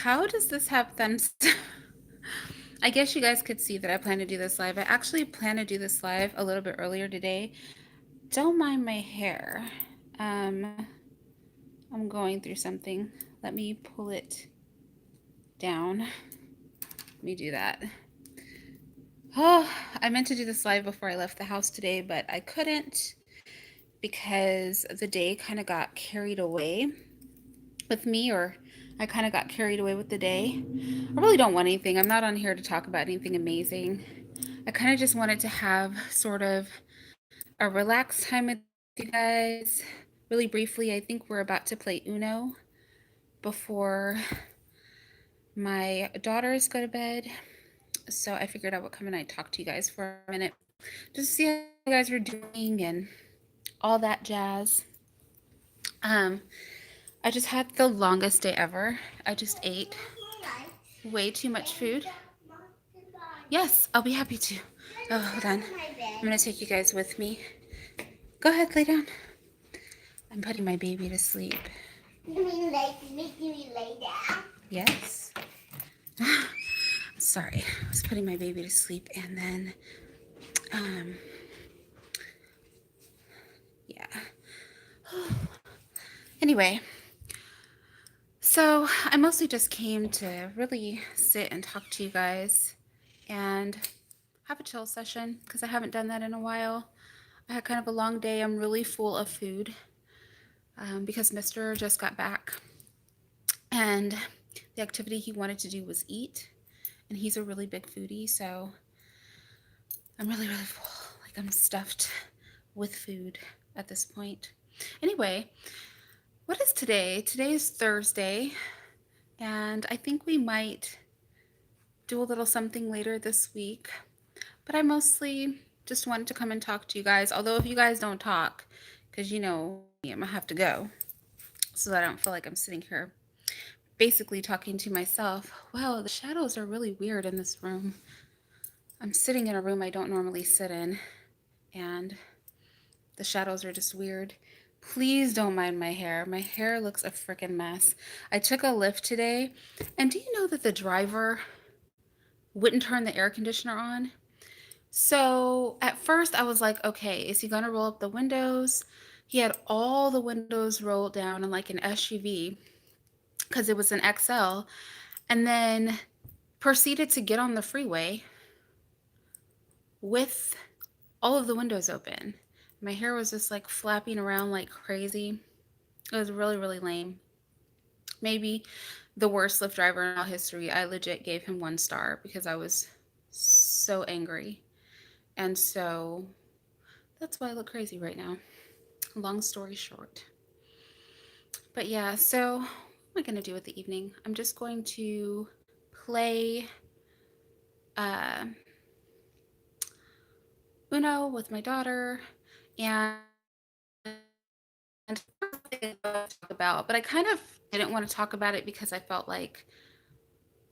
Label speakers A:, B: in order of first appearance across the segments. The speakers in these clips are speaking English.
A: How does this have thumbs? I guess you guys could see that I plan to do this live. I actually plan to do this live a little bit earlier today. Don't mind my hair. Um, I'm going through something. Let me pull it down. Let me do that. Oh, I meant to do this live before I left the house today, but I couldn't because the day kind of got carried away with me, or I kind of got carried away with the day. I really don't want anything. I'm not on here to talk about anything amazing. I kind of just wanted to have sort of a relaxed time with you guys. Really briefly, I think we're about to play Uno before my daughters go to bed. So I figured I would come and I'd talk to you guys for a minute. Just see how you guys are doing and all that jazz. Um, I just had the longest day ever. I just ate way too much food. Yes, I'll be happy to. Oh, hold on. I'm gonna take you guys with me. Go ahead, lay down. I'm putting my baby to sleep.
B: You mean make me lay down?
A: Yes. Sorry, I was putting my baby to sleep and then, um, yeah. Anyway, so I mostly just came to really sit and talk to you guys and have a chill session because I haven't done that in a while. I had kind of a long day. I'm really full of food because Mister just got back and the activity he wanted to do was eat. And he's a really big foodie, so I'm really, really full. Like I'm stuffed with food at this point. Anyway, what is today? Today is Thursday, and I think we might do a little something later this week. But I mostly just wanted to come and talk to you guys. Although if you guys don't talk, because you know me, I'm gonna have to go, so that I don't feel like I'm sitting here basically talking to myself. Wow, the shadows are really weird in this room. I'm sitting in a room I don't normally sit in, and the shadows are just weird. Please don't mind my hair. My hair looks a freaking mess. I took a lift today, and do you know that the driver wouldn't turn the air conditioner on? So at first I was like, okay, is he gonna roll up the windows? He had all the windows rolled down in like an SUV because it was an XL, and then proceeded to get on the freeway with all of the windows open. My hair was just like flapping around like crazy. It was really, really lame. Maybe the worst Lyft driver in all history. I legit gave him 1 star because I was so angry. And so that's why I look crazy right now. Long story short. But yeah, so what am I going to do with the evening? I'm just going to play uh, Uno with my daughter and talk about, but I kind of didn't want to talk about it because I felt like,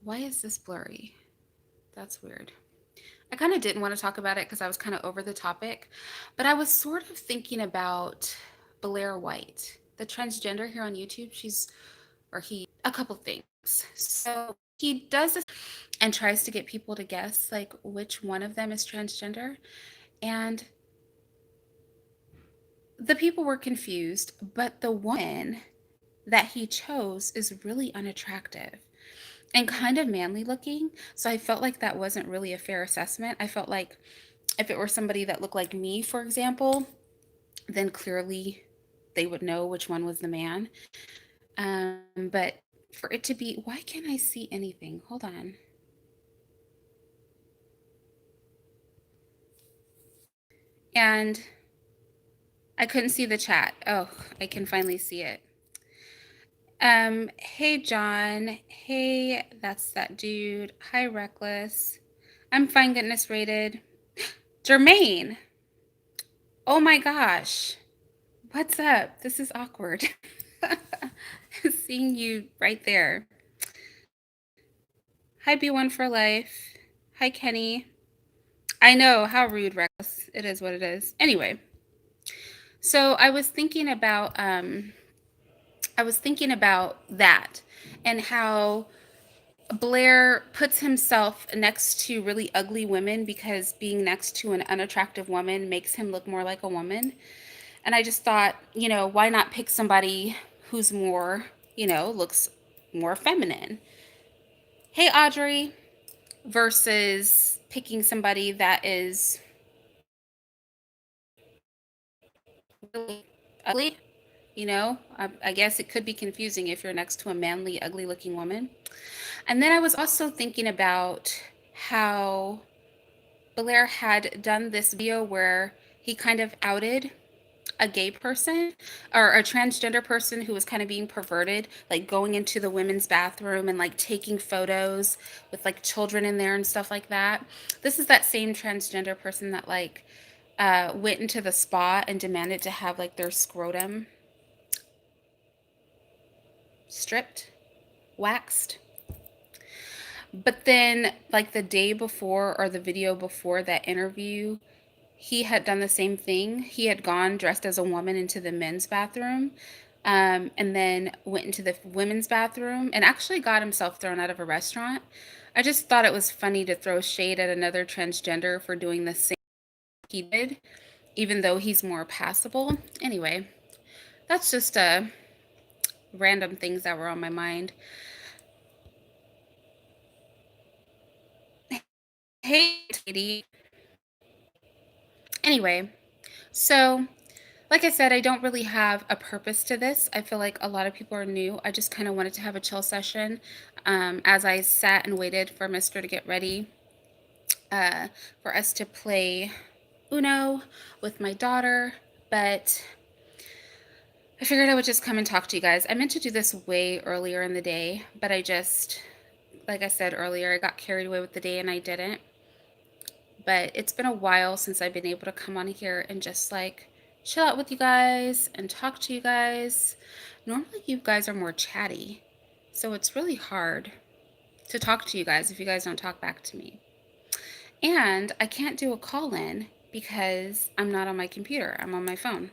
A: why is this blurry? That's weird. I kind of didn't want to talk about it because I was kind of over the topic, but I was sort of thinking about Blair White, the transgender here on YouTube. A couple things. So he does this and tries to get people to guess like which one of them is transgender. And the people were confused, but the woman that he chose is really unattractive and kind of manly looking. So I felt like that wasn't really a fair assessment. I felt like if it were somebody that looked like me, for example, then clearly they would know which one was the man. But for it to be, why can't I see anything? Hold on. And I couldn't see the chat. Oh, I can finally see it. Hey John. Hey, that's that dude. Hi Reckless. I'm fine, goodness rated. Jermaine. Oh my gosh. What's up? This is awkward. Seeing you right there. Hi B1 for life. Hi Kenny. I know, how rude, Reckless. It is what it is. Anyway, so I was thinking about that and how Blair puts himself next to really ugly women because being next to an unattractive woman makes him look more like a woman. And I just thought, why not pick somebody who's more, looks more feminine? Hey, Audrey, versus picking somebody that is really ugly. I guess it could be confusing if you're next to a manly, ugly looking woman. And then I was also thinking about how Blair had done this video where he kind of outed a gay person or a transgender person who was kind of being perverted, like going into the women's bathroom and like taking photos with like children in there and stuff like that. This is that same transgender person that like went into the spa and demanded to have like their scrotum stripped, waxed. But then, like the day before or the video before that interview, he had done the same thing. He had gone dressed as a woman into the men's bathroom, and then went into the women's bathroom and actually got himself thrown out of a restaurant. I just thought it was funny to throw shade at another transgender for doing the same he did, even though he's more passable. Anyway, that's just random things that were on my mind. Hey, Katie. Anyway, so like I said, I don't really have a purpose to this. I feel like a lot of people are new. I just kind of wanted to have a chill session as I sat and waited for Mr. to get ready for us to play Uno with my daughter. But I figured I would just come and talk to you guys. I meant to do this way earlier in the day, but I just, like I said earlier, I got carried away with the day and I didn't. But it's been a while since I've been able to come on here and just like chill out with you guys and talk to you guys. Normally you guys are more chatty, so it's really hard to talk to you guys if you guys don't talk back to me. And I can't do a call-in because I'm not on my computer. I'm on my phone.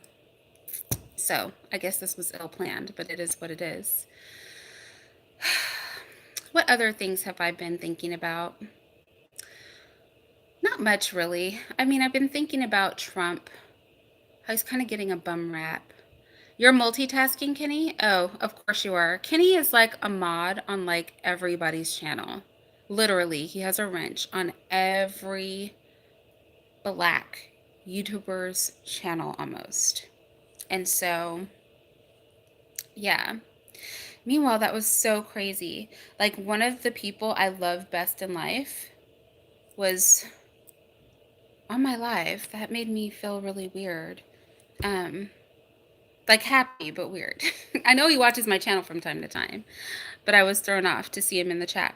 A: So I guess this was ill-planned, but it is what it is. What other things have I been thinking about? Not much, really. I mean, I've been thinking about Trump. I was kind of getting a bum rap. You're multitasking, Kenny? Oh, of course you are. Kenny is like a mod on like everybody's channel. Literally, he has a wrench on every black YouTuber's channel almost. And so, yeah. Meanwhile, that was so crazy. Like, one of the people I love best in life was on my live. That made me feel really weird. Like happy, but weird. I know he watches my channel from time to time, but I was thrown off to see him in the chat.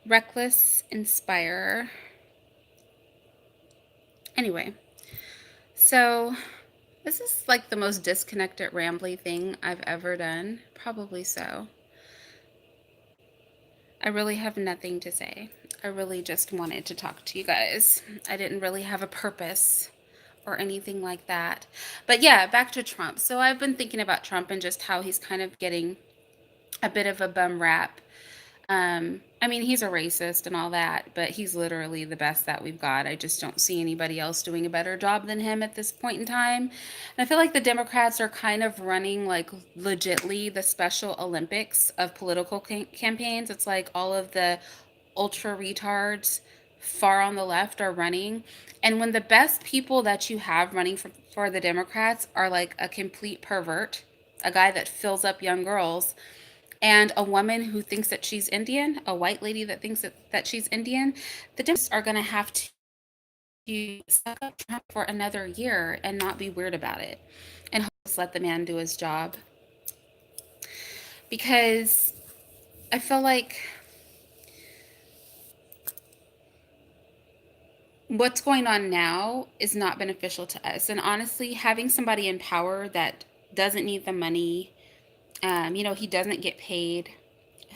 A: Reckless Inspire. Anyway, so this is like the most disconnected, rambly thing I've ever done. Probably so. I really have nothing to say. I really just wanted to talk to you guys. I didn't really have a purpose or anything like that. But yeah, back to Trump. So I've been thinking about Trump and just how he's kind of getting a bit of a bum rap. I mean, he's a racist and all that, but he's literally the best that we've got. I just don't see anybody else doing a better job than him at this point in time. And I feel like the Democrats are kind of running like legitly the Special Olympics of political campaigns. It's like all of the ultra retards far on the left are running. And when the best people that you have running for the Democrats are like a complete pervert, a guy that fills up young girls, and a woman who thinks that she's Indian, a white lady that thinks that she's Indian, the Democrats are going to have to suck up Trump for another year and not be weird about it and just let the man do his job. Because I feel like what's going on now is not beneficial to us. And honestly, having somebody in power that doesn't need the money, he doesn't get paid,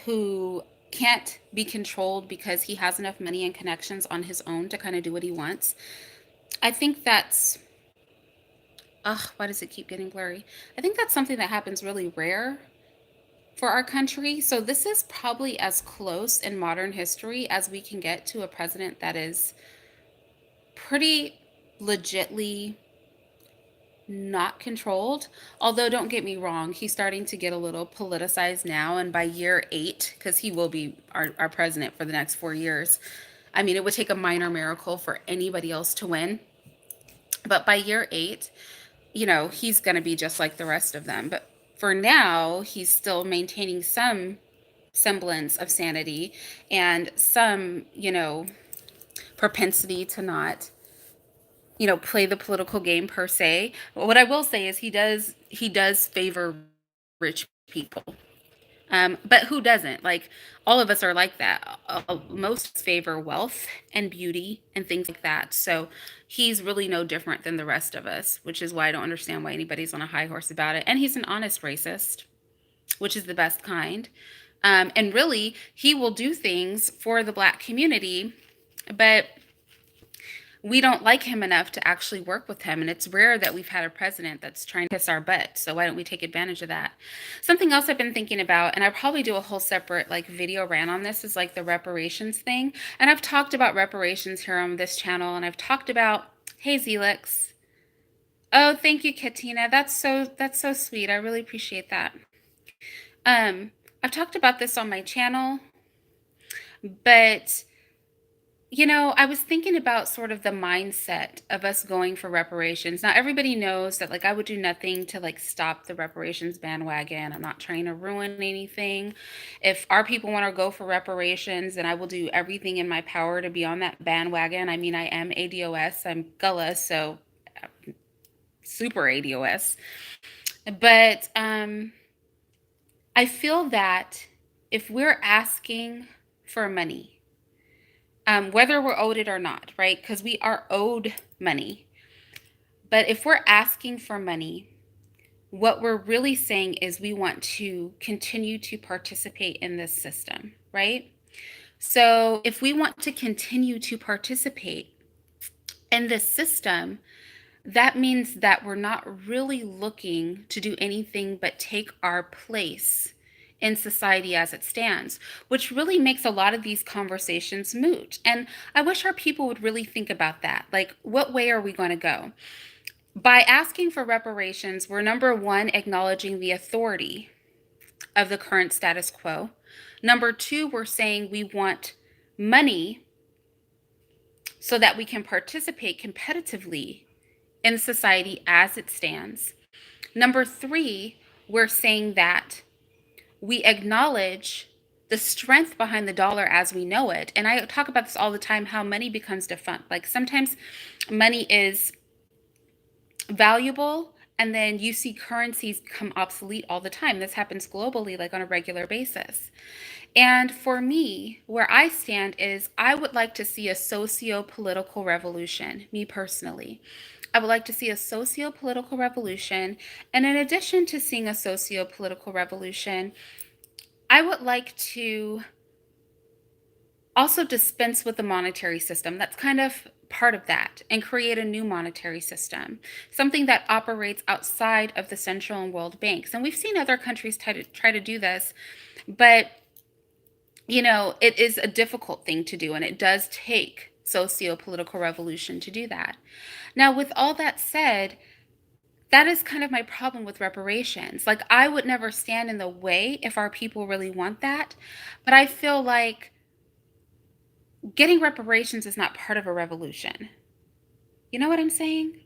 A: who can't be controlled because he has enough money and connections on his own to kind of do what he wants. I think that's, why does it keep getting blurry? I think that's something that happens really rare for our country. So this is probably as close in modern history as we can get to a president that is pretty legitly not controlled. Although, don't get me wrong, he's starting to get a little politicized now. And by year 8, because he will be our president for the next 4 years, I mean, it would take a minor miracle for anybody else to win. But by year 8, he's going to be just like the rest of them. But for now, he's still maintaining some semblance of sanity and some, propensity to not play the political game per se. What I will say is he does favor rich people. But who doesn't? Like, all of us are like that. Most favor wealth and beauty and things like that. So he's really no different than the rest of us, which is why I don't understand why anybody's on a high horse about it. And he's an honest racist, which is the best kind. And really, he will do things for the Black community, but we don't like him enough to actually work with him. And it's rare that we've had a president that's trying to kiss our butt. So why don't we take advantage of that? Something else I've been thinking about, and I'll probably do a whole separate video rant on this, is the reparations thing. And I've talked about reparations here on this channel, and I've talked about, hey, Zelix. Oh, thank you, Katina. That's so sweet. I really appreciate that. I've talked about this on my channel, but I was thinking about sort of the mindset of us going for reparations. Now, everybody knows that I would do nothing to stop the reparations bandwagon. I'm not trying to ruin anything. If our people want to go for reparations, then I will do everything in my power to be on that bandwagon. I mean, I am ADOS. I'm Gullah, so super ADOS. But I feel that if we're asking for money, whether we're owed it or not, right? Because we are owed money. But if we're asking for money, what we're really saying is we want to continue to participate in this system, right? So if we want to continue to participate in this system, that means that we're not really looking to do anything but take our place in society as it stands, which really makes a lot of these conversations moot. And I wish our people would really think about that. What way are we going to go? By asking for reparations, we're number one, acknowledging the authority of the current status quo. Number two, we're saying we want money so that we can participate competitively in society as it stands. Number three, we're saying that we acknowledge the strength behind the dollar as we know it. And I talk about this all the time, how money becomes defunct. Sometimes money is valuable, and then you see currencies become obsolete all the time. This happens globally, on a regular basis. And for me, where I stand is I would like to see a socio-political revolution, me personally. I would like to see a socio-political revolution. And in addition to seeing a socio-political revolution, I would like to also dispense with the monetary system. That's kind of part of that, and create a new monetary system, something that operates outside of the central and world banks. And we've seen other countries try to do this, but it is a difficult thing to do, and it does take socio-political revolution to do that. Now, with all that said, that is kind of my problem with reparations. I would never stand in the way if our people really want that, but I feel like getting reparations is not part of a revolution. You know what I'm saying?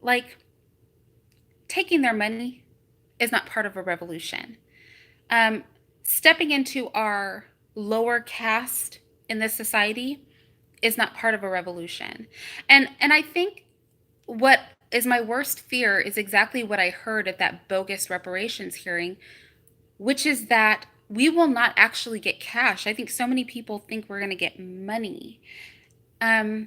A: Taking their money is not part of a revolution. Stepping into our lower caste in this society is not part of a revolution. And I think what is my worst fear is exactly what I heard at that bogus reparations hearing, which is that we will not actually get cash. I think so many people think we're going to get money. Oh,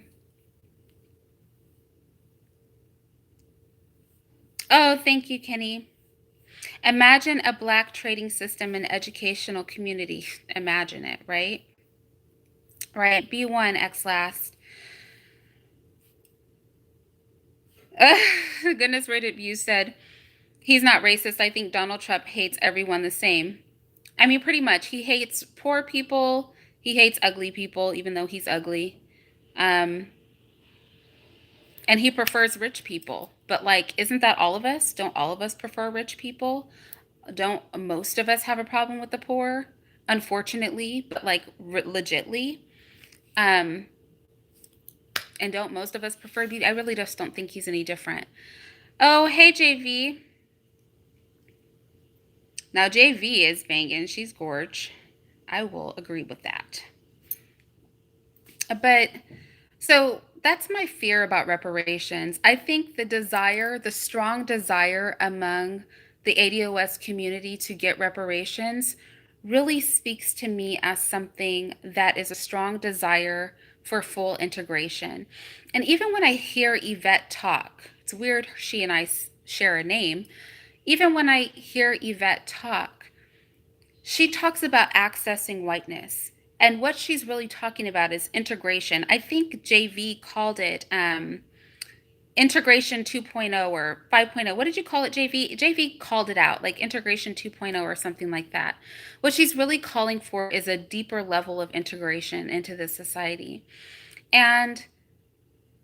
A: thank you, Kenny. Imagine a Black trading system in educational community. Imagine it, right? Right. B1 X last. Goodness Rated View said, he's not racist. I think Donald Trump hates everyone the same. I mean, pretty much. He hates poor people. He hates ugly people, even though he's ugly. Um, and he prefers rich people. But, like, isn't that all of us? Don't all of us prefer rich people? Don't most of us have a problem with the poor? Unfortunately, but, like, legitly. Um, and don't most of us prefer beauty? I really just don't think he's any different. Oh, hey, JV. Now, JV is banging. She's gorge. I will agree with that. But so that's my fear about reparations. I think the strong desire among the ADOS community to get reparations really speaks to me as something that is a strong desire for full integration. And even when I hear Yvette talk, it's weird she and I share a name. Even when I hear Yvette talk, she talks about accessing whiteness. And what she's really talking about is integration. I think JV called it integration 2.0 or 5.0. What did you call it, JV? JV called it out, like integration 2.0 or something like that. What she's really calling for is a deeper level of integration into the society. And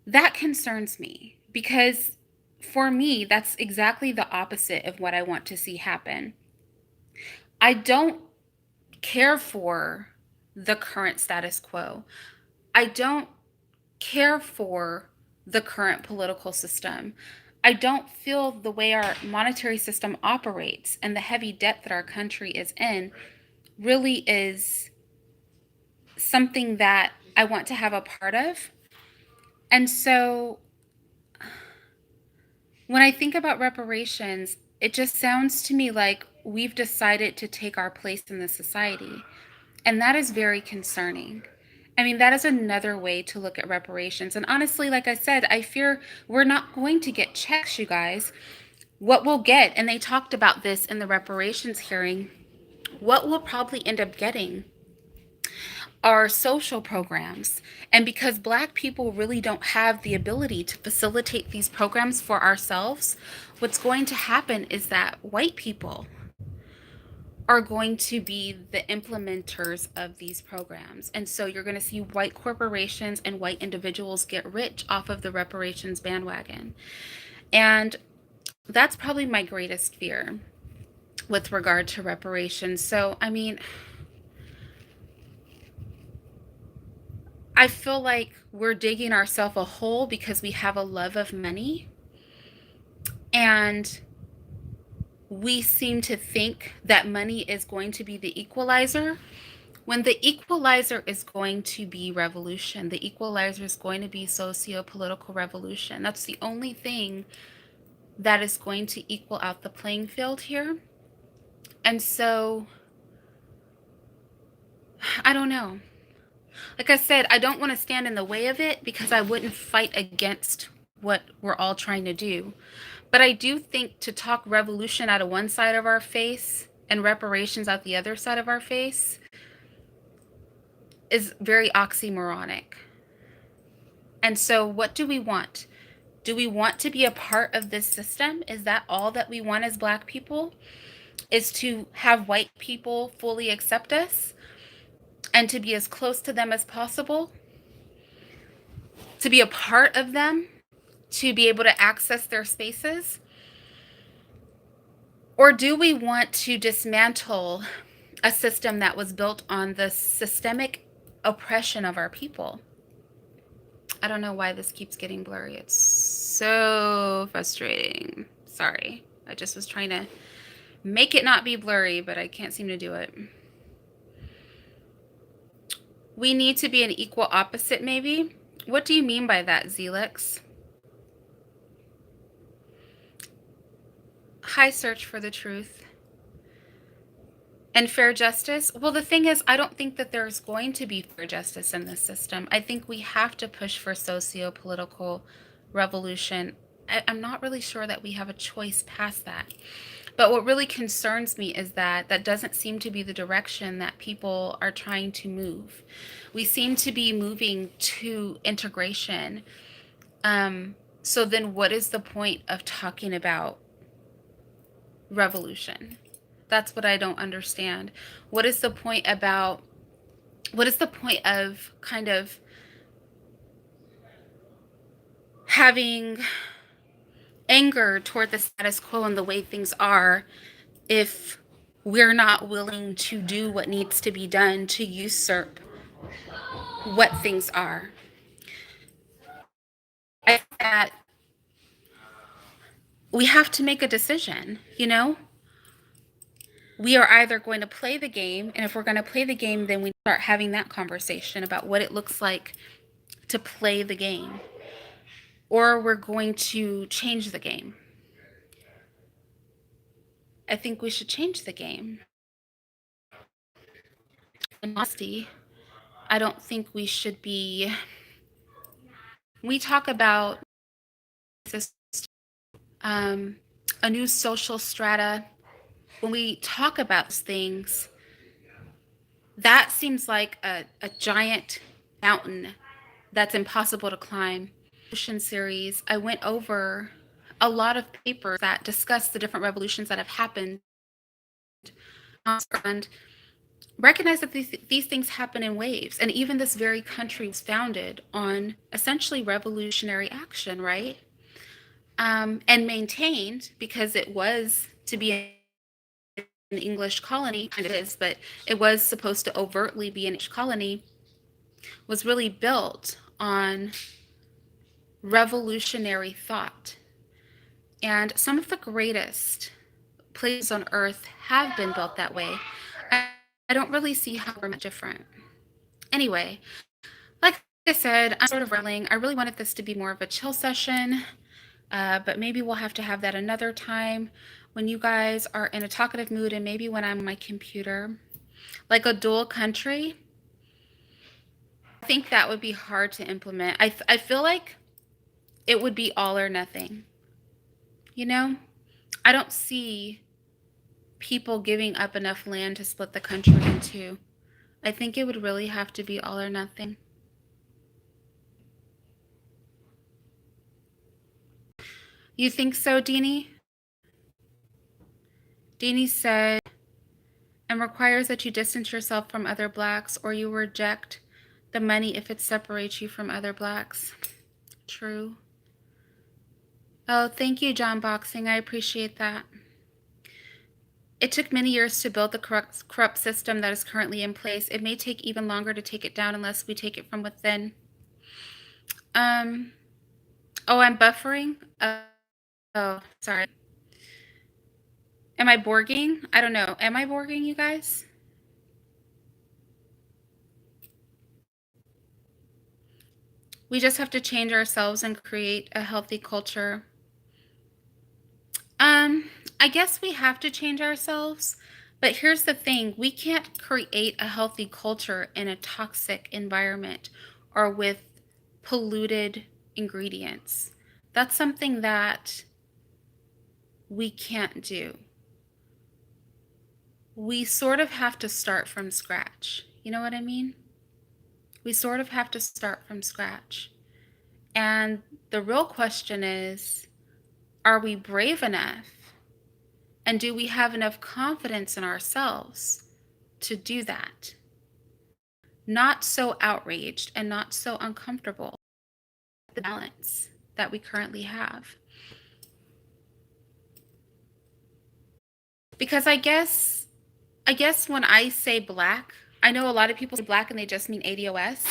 A: that concerns me because for me, that's exactly the opposite of what I want to see happen. I don't care for the current status quo. I don't care for the current political system. I don't feel the way our monetary system operates and the heavy debt that our country is in really is something that I want to have a part of. And so when I think about reparations, it just sounds to me like we've decided to take our place in the society. And that is very concerning. I mean, that is another way to look at reparations. And honestly, like I said, I fear we're not going to get checks, you guys. What we'll get, and they talked about this in the reparations hearing, what we'll probably end up getting are social programs. And because Black people really don't have the ability to facilitate these programs for ourselves, what's going to happen is that white people are going to be the implementers of these programs. And so you're going to see white corporations and white individuals get rich off of the reparations bandwagon. And that's probably my greatest fear with regard to reparations. So, I mean, I feel like we're digging ourselves a hole because we have a love of money. And we seem to think that money is going to be the equalizer, when the equalizer is going to be revolution. The equalizer is going to be socio-political revolution. That's the only thing that is going to equal out the playing field here. And so, I don't know. Like I said, I don't want to stand in the way of it because I wouldn't fight against what we're all trying to do. But I do think to talk revolution out of one side of our face and reparations out the other side of our face is very oxymoronic. And so what do we want? Do we want to be a part of this system? Is that all that we want as Black people? Is to have white people fully accept us and to be as close to them as possible? To be a part of them? To be able to access their spaces? Or do we want to dismantle a system that was built on the systemic oppression of our people? I don't know why this keeps getting blurry. It's so frustrating. Sorry. I just was trying to make it not be blurry, but I can't seem to do it. We need to be an equal opposite, maybe? What do you mean by that, Zelix? High search for the truth. And fair justice? Well, the thing is, I don't think that there's going to be fair justice in this system. I think we have to push for socio-political revolution. I'm not really sure that we have a choice past that. But what really concerns me is that that doesn't seem to be the direction that people are trying to move. We seem to be moving to integration. So then what is the point of talking about revolution? That's what I don't understand. What is the point about, what is the point of kind of having anger toward the status quo and the way things are if we're not willing to do what needs to be done to usurp what things are? I think that we have to make a decision, you know? We are either going to play the game, and if we're going to play the game, then we start having that conversation about what it looks like to play the game, or we're going to change the game. I think we should change the game. In honesty, I don't think we should be. We talk about this, a new social strata. When we talk about things, that seems like a giant mountain that's impossible to climb. Revolution series, I went over a lot of papers that discuss the different revolutions that have happened and recognize that these things happen in waves. And even this very country was founded on essentially revolutionary action, right? And maintained, because it was to be an English colony, and it is, but it was supposed to overtly be an English colony, was really built on revolutionary thought. And some of the greatest places on earth have been built that way. I don't really see how we're much different. Anyway, like I said, I'm sort of rambling. I really wanted this to be more of a chill session, but maybe we'll have to have that another time when you guys are in a talkative mood, and maybe when I'm on my computer. Like a dual country, I think that would be hard to implement. I feel like it would be all or nothing. You know, I don't see people giving up enough land to split the country in two. I think it would really have to be all or nothing. You think so, Deanie? Deanie said, and requires that you distance yourself from other blacks or you reject the money if it separates you from other blacks. True. Oh, thank you, John Boxing. I appreciate that. It took many years to build the corrupt system that is currently in place. It may take even longer to take it down unless we take it from within. Oh, I'm buffering? Oh, sorry. Am I borging? I don't know. Am I borging, you guys? We just have to change ourselves and create a healthy culture. I guess we have to change ourselves, but here's the thing. We can't create a healthy culture in a toxic environment or with polluted ingredients. That's something that we can't do. We sort of have to start from scratch. You know what I mean? We sort of have to start from scratch. And the real question is, are we brave enough? And do we have enough confidence in ourselves to do that? Not so outraged and not so uncomfortable with the balance that we currently have. Because I guess when I say black, I know a lot of people say black and they just mean ADOS.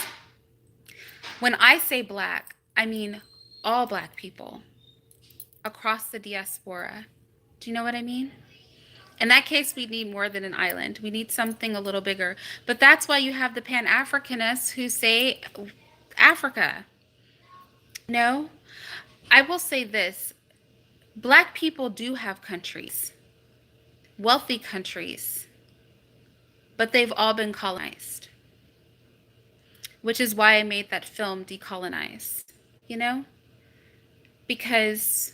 A: When I say black, I mean all black people across the diaspora. Do you know what I mean? In that case, we need more than an island. We need something a little bigger. But that's why you have the Pan-Africanists who say Africa. No, I will say this. Black people do have countries, wealthy countries, but they've all been colonized, which is why I made that film, Decolonize, you know? Because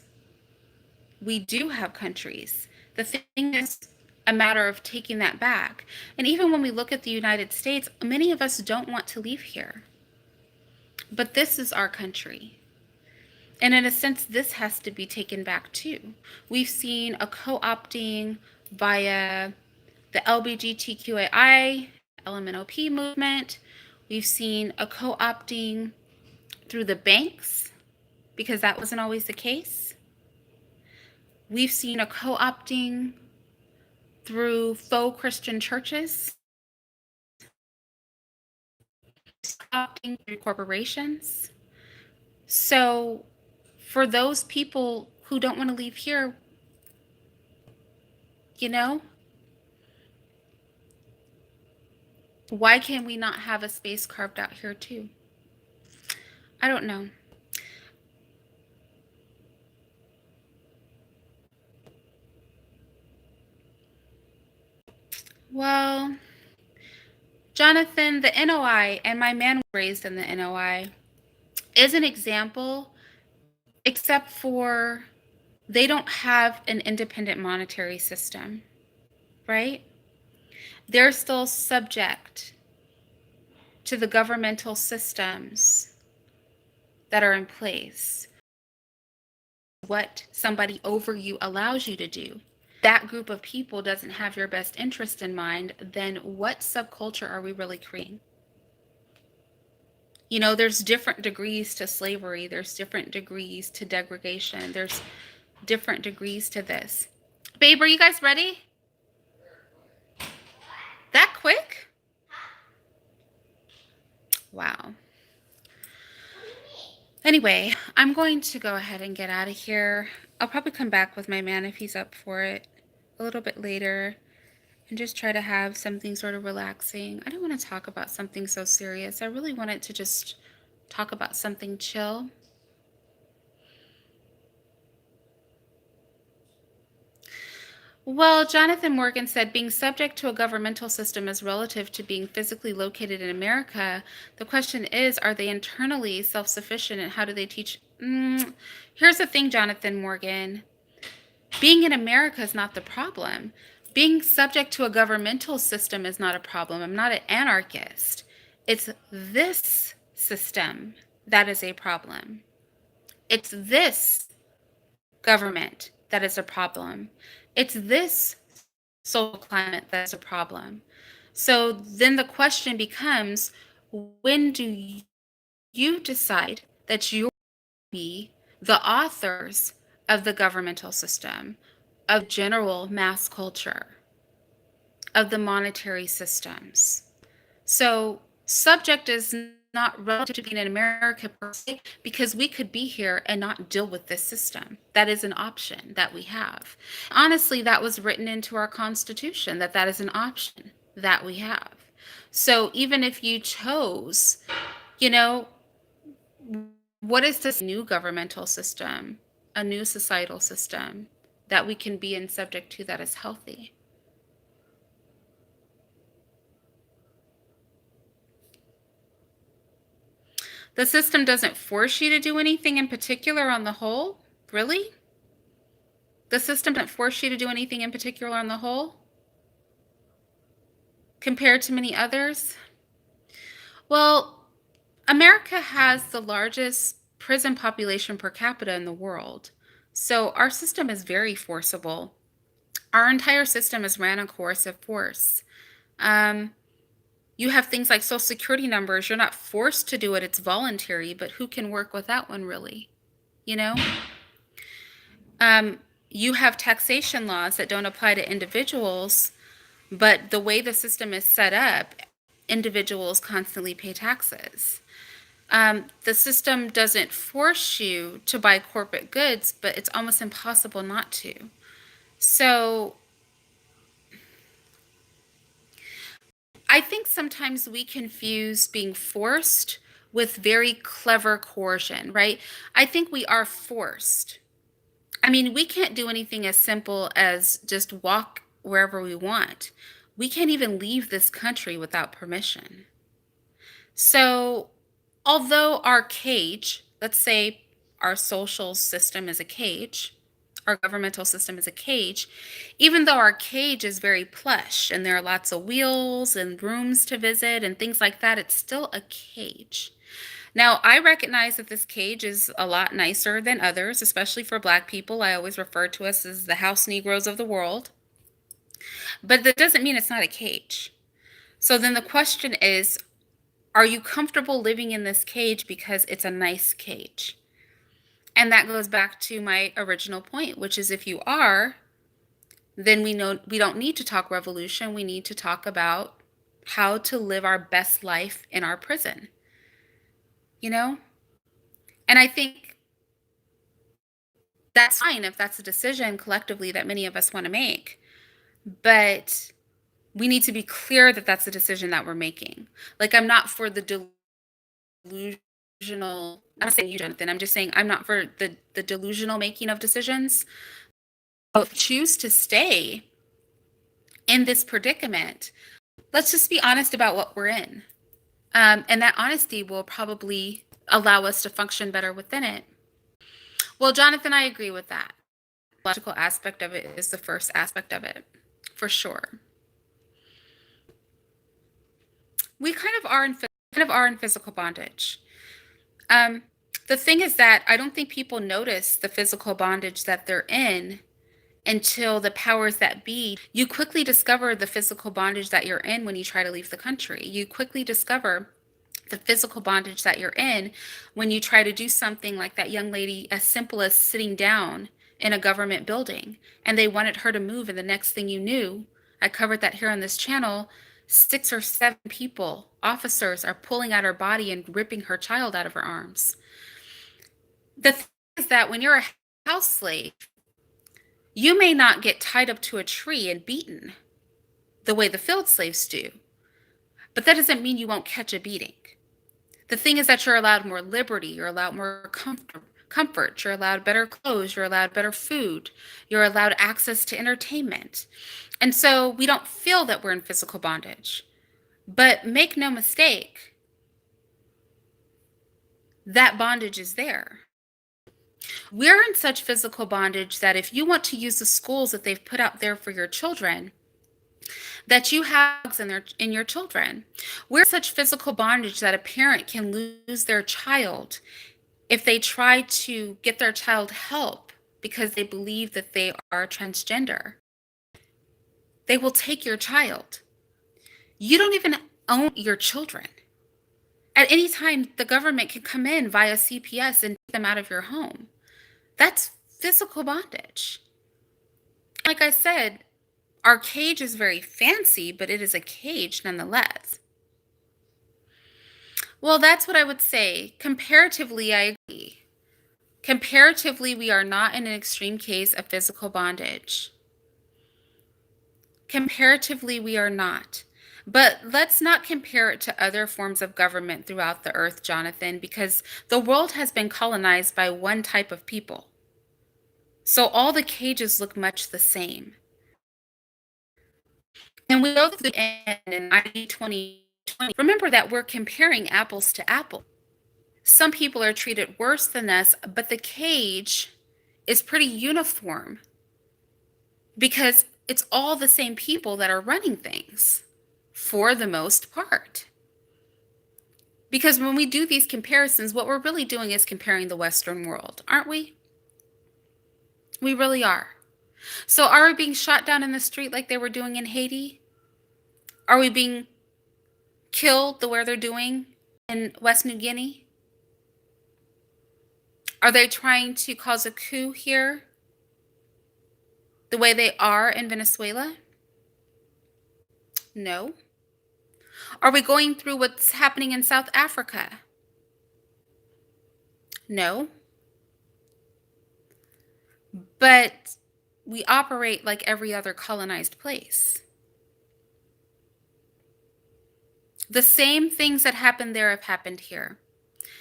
A: we do have countries. The thing is a matter of taking that back. And even when we look at the United States, many of us don't want to leave here. But this is our country. And in a sense, this has to be taken back too. We've seen a co-opting via the LGBTQAI, LMNOP movement. We've seen a co-opting through the banks, because that wasn't always the case. We've seen a co-opting through faux Christian churches, opting through corporations. So for those people who don't want to leave here, you know, why can we not have a space carved out here too? I don't know. Well, Jonathan, the NOI, and my man was raised in the NOI, is an example, except for they don't have an independent monetary system, right? They're still subject to the governmental systems that are in place. What somebody over you allows you to do. That group of people doesn't have your best interest in mind, then what subculture are we really creating? You know, there's different degrees to slavery. There's different degrees to degradation. There's different degrees to this. Babe, are you guys ready? That quick? Wow. Anyway, I'm going to go ahead and get out of here. I'll probably come back with my man if he's up for it a little bit later and just try to have something sort of relaxing. I don't want to talk about something so serious. I really wanted to just talk about something chill. Well, Jonathan Morgan said being subject to a governmental system is relative to being physically located in America. The question is, are they internally self-sufficient, and how do they teach? Here's the thing, Jonathan Morgan. Being in America is not the problem. Being subject to a governmental system is not a problem. I'm not an anarchist. It's this system that is a problem. It's this government that is a problem. It's this social climate that's a problem. So then the question becomes, when do you decide that you'll be the authors of the governmental system, of general mass culture, of the monetary systems? So subject is not relative to being in America per se, because we could be here and not deal with this system. That is an option that we have. Honestly, that was written into our Constitution, that that is an option that we have. So even if you chose, you know, what is this new governmental system, a new societal system that we can be in subject to that is healthy? The system doesn't force you to do anything in particular on the whole? Really? The system doesn't force you to do anything in particular on the whole? Compared to many others? Well, America has the largest prison population per capita in the world. So our system is very forcible. Our entire system is ran on coercive force. You have things like Social Security numbers. You're not forced to do it. It's voluntary, but who can work with that one really? You know? You have taxation laws that don't apply to individuals, but the way the system is set up, individuals constantly pay taxes. The system doesn't force you to buy corporate goods, but it's almost impossible not to. So I think sometimes we confuse being forced with very clever coercion, right? I think we are forced. I mean, we can't do anything as simple as just walk wherever we want. We can't even leave this country without permission. So, although our cage, let's say our social system is a cage, our governmental system is a cage, even though our cage is very plush and there are lots of wheels and rooms to visit and things like that, it's still a cage. Now, I recognize that this cage is a lot nicer than others, especially for Black people. I always refer to us as the house Negroes of the world. But that doesn't mean it's not a cage. So then the question is, are you comfortable living in this cage because it's a nice cage? And that goes back to my original point, which is if you are, then we know we don't need to talk revolution. We need to talk about how to live our best life in our prison, you know? And I think that's fine if that's a decision collectively that many of us want to make. But we need to be clear that that's the decision that we're making. Like, I'm not for the delusional, I'm not saying you, Jonathan, I'm just saying I'm not for the delusional making of decisions. But choose to stay in this predicament. Let's just be honest about what we're in. And that honesty will probably allow us to function better within it. Well, Jonathan, I agree with that. The logical aspect of it is the first aspect of it, for sure. We kind of are in physical bondage. The thing is that I don't think people notice the physical bondage that they're in until the powers that be. You quickly discover the physical bondage that you're in when you try to leave the country. You quickly discover the physical bondage that you're in when you try to do something like that young lady, as simple as sitting down in a government building, and they wanted her to move, and the next thing you knew, I covered that here on this channel, 6 or 7 people, officers, are pulling at her body and ripping her child out of her arms. The thing is that when you're a house slave, you may not get tied up to a tree and beaten the way the field slaves do, but that doesn't mean you won't catch a beating. The thing is that you're allowed more liberty, you're allowed more comfort, you're allowed better clothes, you're allowed better food, you're allowed access to entertainment. And so we don't feel that we're in physical bondage. But make no mistake, that bondage is there. We're in such physical bondage that if you want to use the schools that they've put out there for your children, that you have in your children. We're in such physical bondage that a parent can lose their child if they try to get their child help because they believe that they are transgender. They will take your child. You don't even own your children. At any time, the government can come in via CPS and take them out of your home. That's physical bondage. Like I said, our cage is very fancy, but it is a cage nonetheless. Well, that's what I would say. Comparatively, I agree. Comparatively, we are not in an extreme case of physical bondage. Comparatively, we are not. But let's not compare it to other forms of government throughout the earth, Jonathan, because the world has been colonized by one type of people. So all the cages look much the same. And we know that the end in ID 2020, remember that we're comparing apples to apples. Some people are treated worse than us, but the cage is pretty uniform because it's all the same people that are running things for the most part. Because when we do these comparisons, what we're really doing is comparing the Western world, aren't we? We really are. So are we being shot down in the street like they were doing in Haiti? Are we being killed the way they're doing in West New Guinea? Are they trying to cause a coup here the way they are in Venezuela? No. Are we going through what's happening in South Africa? No. But we operate like every other colonized place. The same things that happened there have happened here.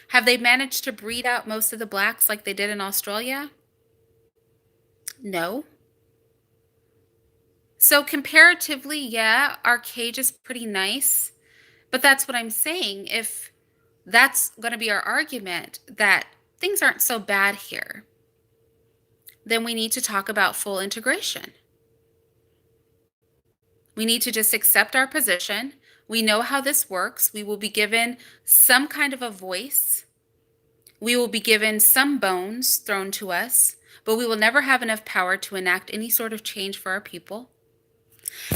A: Have they managed to breed out most of the blacks like they did in Australia? No. So comparatively, yeah, our cage is pretty nice. But that's what I'm saying. If that's going to be our argument, that things aren't so bad here, then we need to talk about full integration. We need to just accept our position. We know how this works. We will be given some kind of a voice. We will be given some bones thrown to us, but we will never have enough power to enact any sort of change for our people.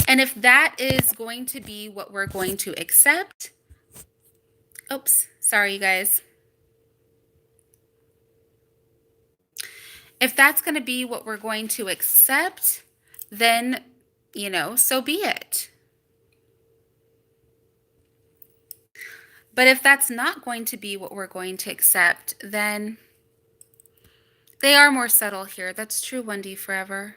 A: And if that is going to be what we're going to accept, oops, sorry, you guys. If that's going to be what we're going to accept, then, so be it. But if that's not going to be what we're going to accept, then they are more subtle here. That's true, Wendy Forever.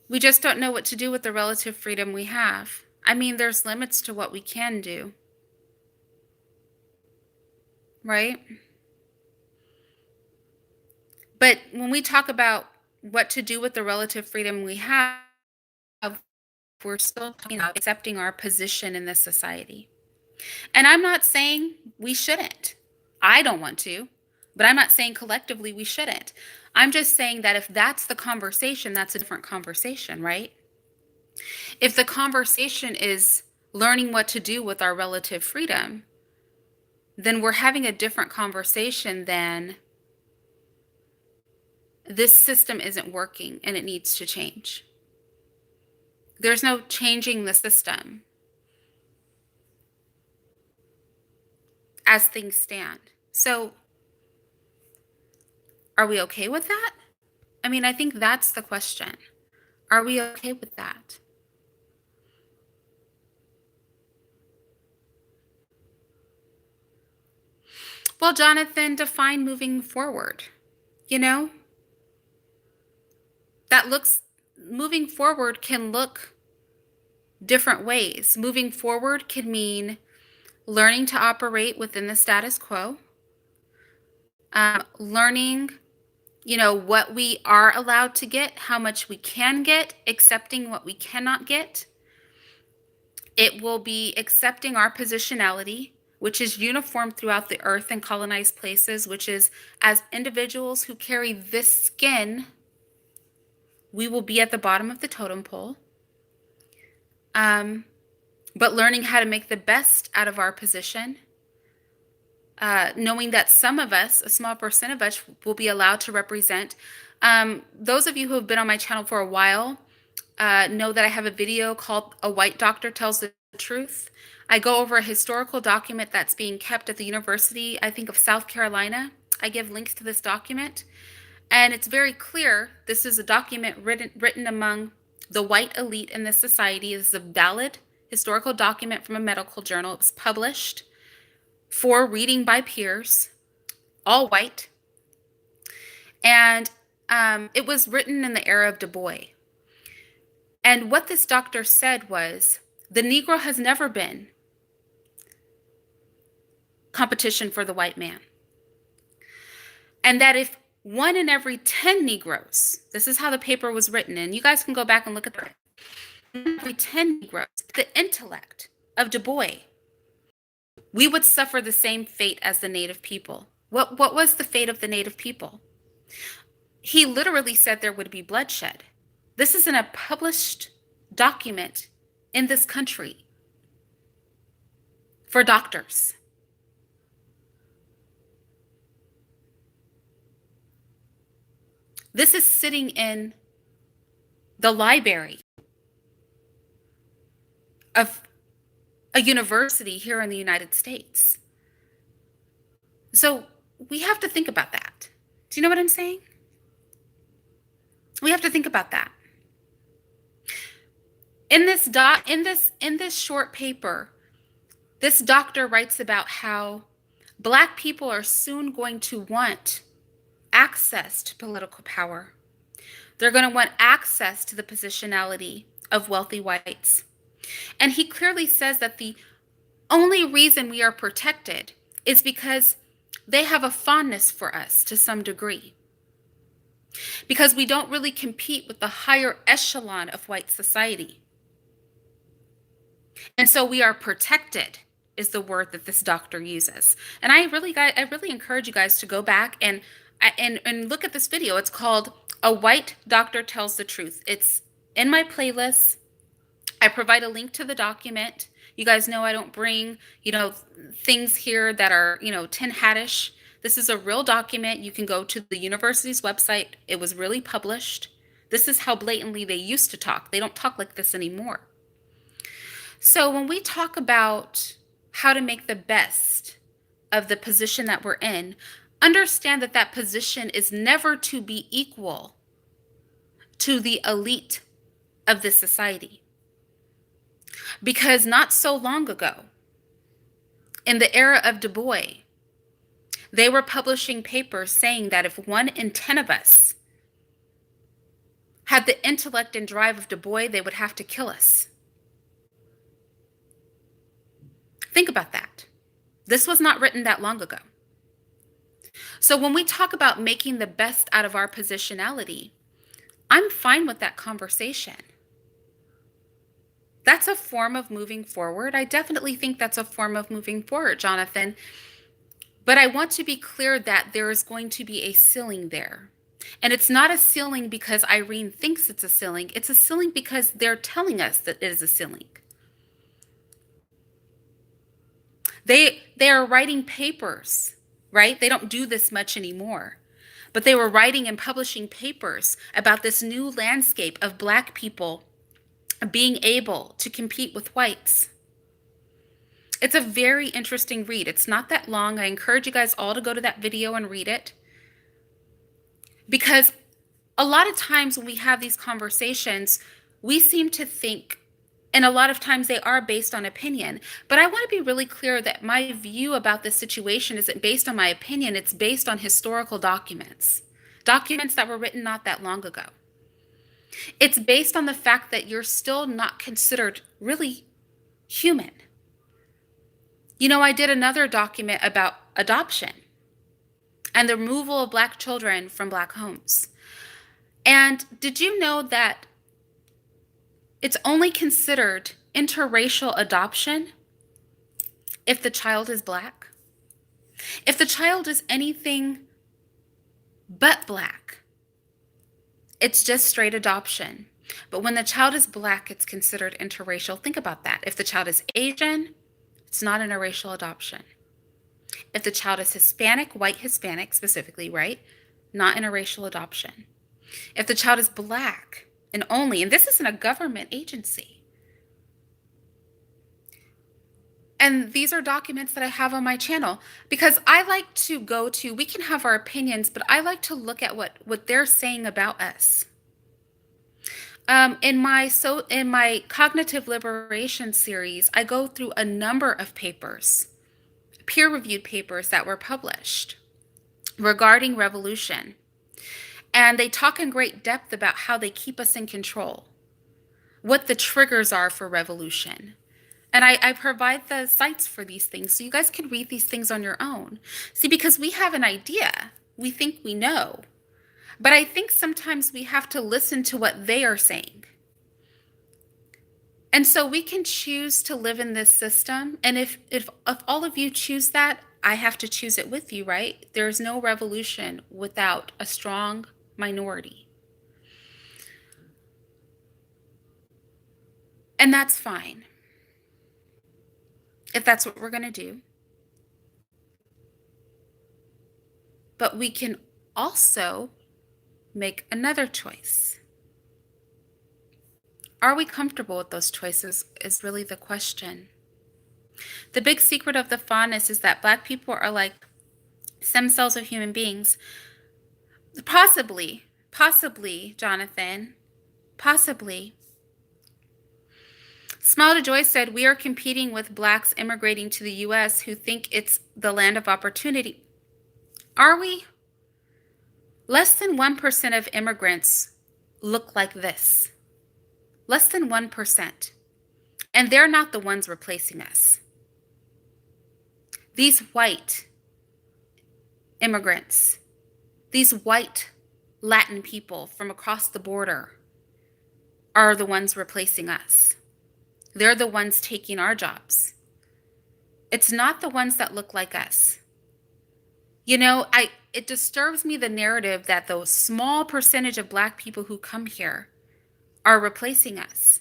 A: We just don't know what to do with the relative freedom we have. I mean, there's limits to what we can do. Right? But when we talk about what to do with the relative freedom we have, we're still talking about accepting our position in this society. And I'm not saying we shouldn't. I don't want to, but I'm not saying collectively we shouldn't. I'm just saying that if that's the conversation, that's a different conversation, right? If the conversation is learning what to do with our relative freedom, then we're having a different conversation than this system isn't working and it needs to change. There's no changing the system as things stand. So are we okay with that? I mean, I think that's the question. Are we okay with that? Well, Jonathan, define moving forward. Moving forward can look different ways. Moving forward can mean learning to operate within the status quo, learning, what we are allowed to get, how much we can get, accepting what we cannot get. It will be accepting our positionality, which is uniform throughout the earth and colonized places, which is as individuals who carry this skin, we will be at the bottom of the totem pole. But learning how to make the best out of our position, knowing that some of us, a small percent of us, will be allowed to represent. Those of you who have been on my channel for a while know that I have a video called A White Doctor Tells the Truth. I go over a historical document that's being kept at the University, I think, of South Carolina. I give links to this document. And it's very clear this is a document written among the white elite in this society. This is a valid historical document from a medical journal. It was published for reading by peers, all white. And it was written in the era of Du Bois. And what this doctor said was, the Negro has never been competition for the white man. And that if 1 in every 10 Negroes, this is how the paper was written, and you guys can go back and look at it. Every 10 Negroes, the intellect of Du Bois, we would suffer the same fate as the native people. What was the fate of the native people? He literally said there would be bloodshed. This is in a published document in this country for doctors. This is sitting in the library of a university here in the United States. So we have to think about that. Do you know what I'm saying? We have to think about that. In this short paper, this doctor writes about how Black people are soon going to want access to political power. They're going to want access to the positionality of wealthy whites. And he clearly says that the only reason we are protected is because they have a fondness for us to some degree. Because we don't really compete with the higher echelon of white society. And so we are protected, is the word that this doctor uses. And I really encourage you guys to go back and look at this video. It's called A White Doctor Tells the Truth. It's in my playlist. I provide a link to the document. You guys know I don't bring, things here that are, tin hattish. This is a real document. You can go to the university's website. It was really published. This is how blatantly they used to talk. They don't talk like this anymore. So when we talk about how to make the best of the position that we're in, understand that that position is never to be equal to the elite of this society. Because not so long ago, in the era of Du Bois, they were publishing papers saying that if 1 in 10 of us had the intellect and drive of Du Bois, they would have to kill us. Think about that. This was not written that long ago. So when we talk about making the best out of our positionality, I'm fine with that conversation. That's a form of moving forward. I definitely think that's a form of moving forward, Jonathan. But I want to be clear that there is going to be a ceiling there. And it's not a ceiling because Irene thinks it's a ceiling. It's a ceiling because they're telling us that it is a ceiling. They are writing papers, right? They don't do this much anymore. But they were writing and publishing papers about this new landscape of Black people being able to compete with whites. It's a very interesting read. It's not that long. I encourage you guys all to go to that video and read it. Because a lot of times when we have these conversations, we seem to think, and a lot of times they are based on opinion, but I want to be really clear that my view about this situation isn't based on my opinion. It's based on historical documents that were written not that long ago. It's based on the fact that you're still not considered really human. You know, I did another document about adoption and the removal of Black children from Black homes. And did you know that it's only considered interracial adoption if the child is Black? If the child is anything but Black, it's just straight adoption. But when the child is Black, it's considered interracial. Think about that. If the child is Asian, it's not interracial adoption. If the child is Hispanic, white Hispanic specifically, right? Not interracial adoption. If the child is Black and only, and this isn't a government agency. And these are documents that I have on my channel because I like to go to, we can have our opinions, but I like to look at what they're saying about us. In my cognitive liberation series, I go through a number of papers, peer-reviewed papers that were published regarding revolution. And they talk in great depth about how they keep us in control, what the triggers are for revolution. And I provide the sites for these things so you guys can read these things on your own. See, because we have an idea, we think we know, but I think sometimes we have to listen to what they are saying. And so we can choose to live in this system. And if all of you choose that, I have to choose it with you, right? There's no revolution without a strong minority. And that's fine, if that's what we're going to do. But we can also make another choice. Are we comfortable with those choices is really the question. The big secret of the fondness is that Black people are like stem cells of human beings. Possibly, Jonathan, possibly. Smile to Joy said, we are competing with Blacks immigrating to the U.S. who think it's the land of opportunity. Are we? Less than 1% of immigrants look like this. Less than 1%. And they're not the ones replacing us. These white immigrants, these white Latin people from across the border are the ones replacing us. They're the ones taking our jobs. It's not the ones that look like us. You know, it disturbs me, the narrative that those small percentage of Black people who come here are replacing us.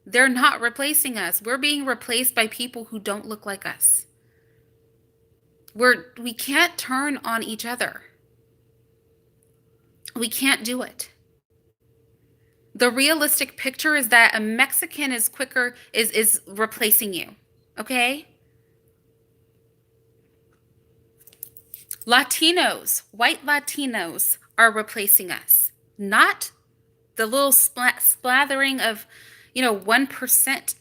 A: They're not replacing us. We're being replaced by people who don't look like us. We can't turn on each other. We can't do it. The realistic picture is that a Mexican is quicker, is replacing you. Okay? Latinos, white Latinos are replacing us, not the little splattering of, 1%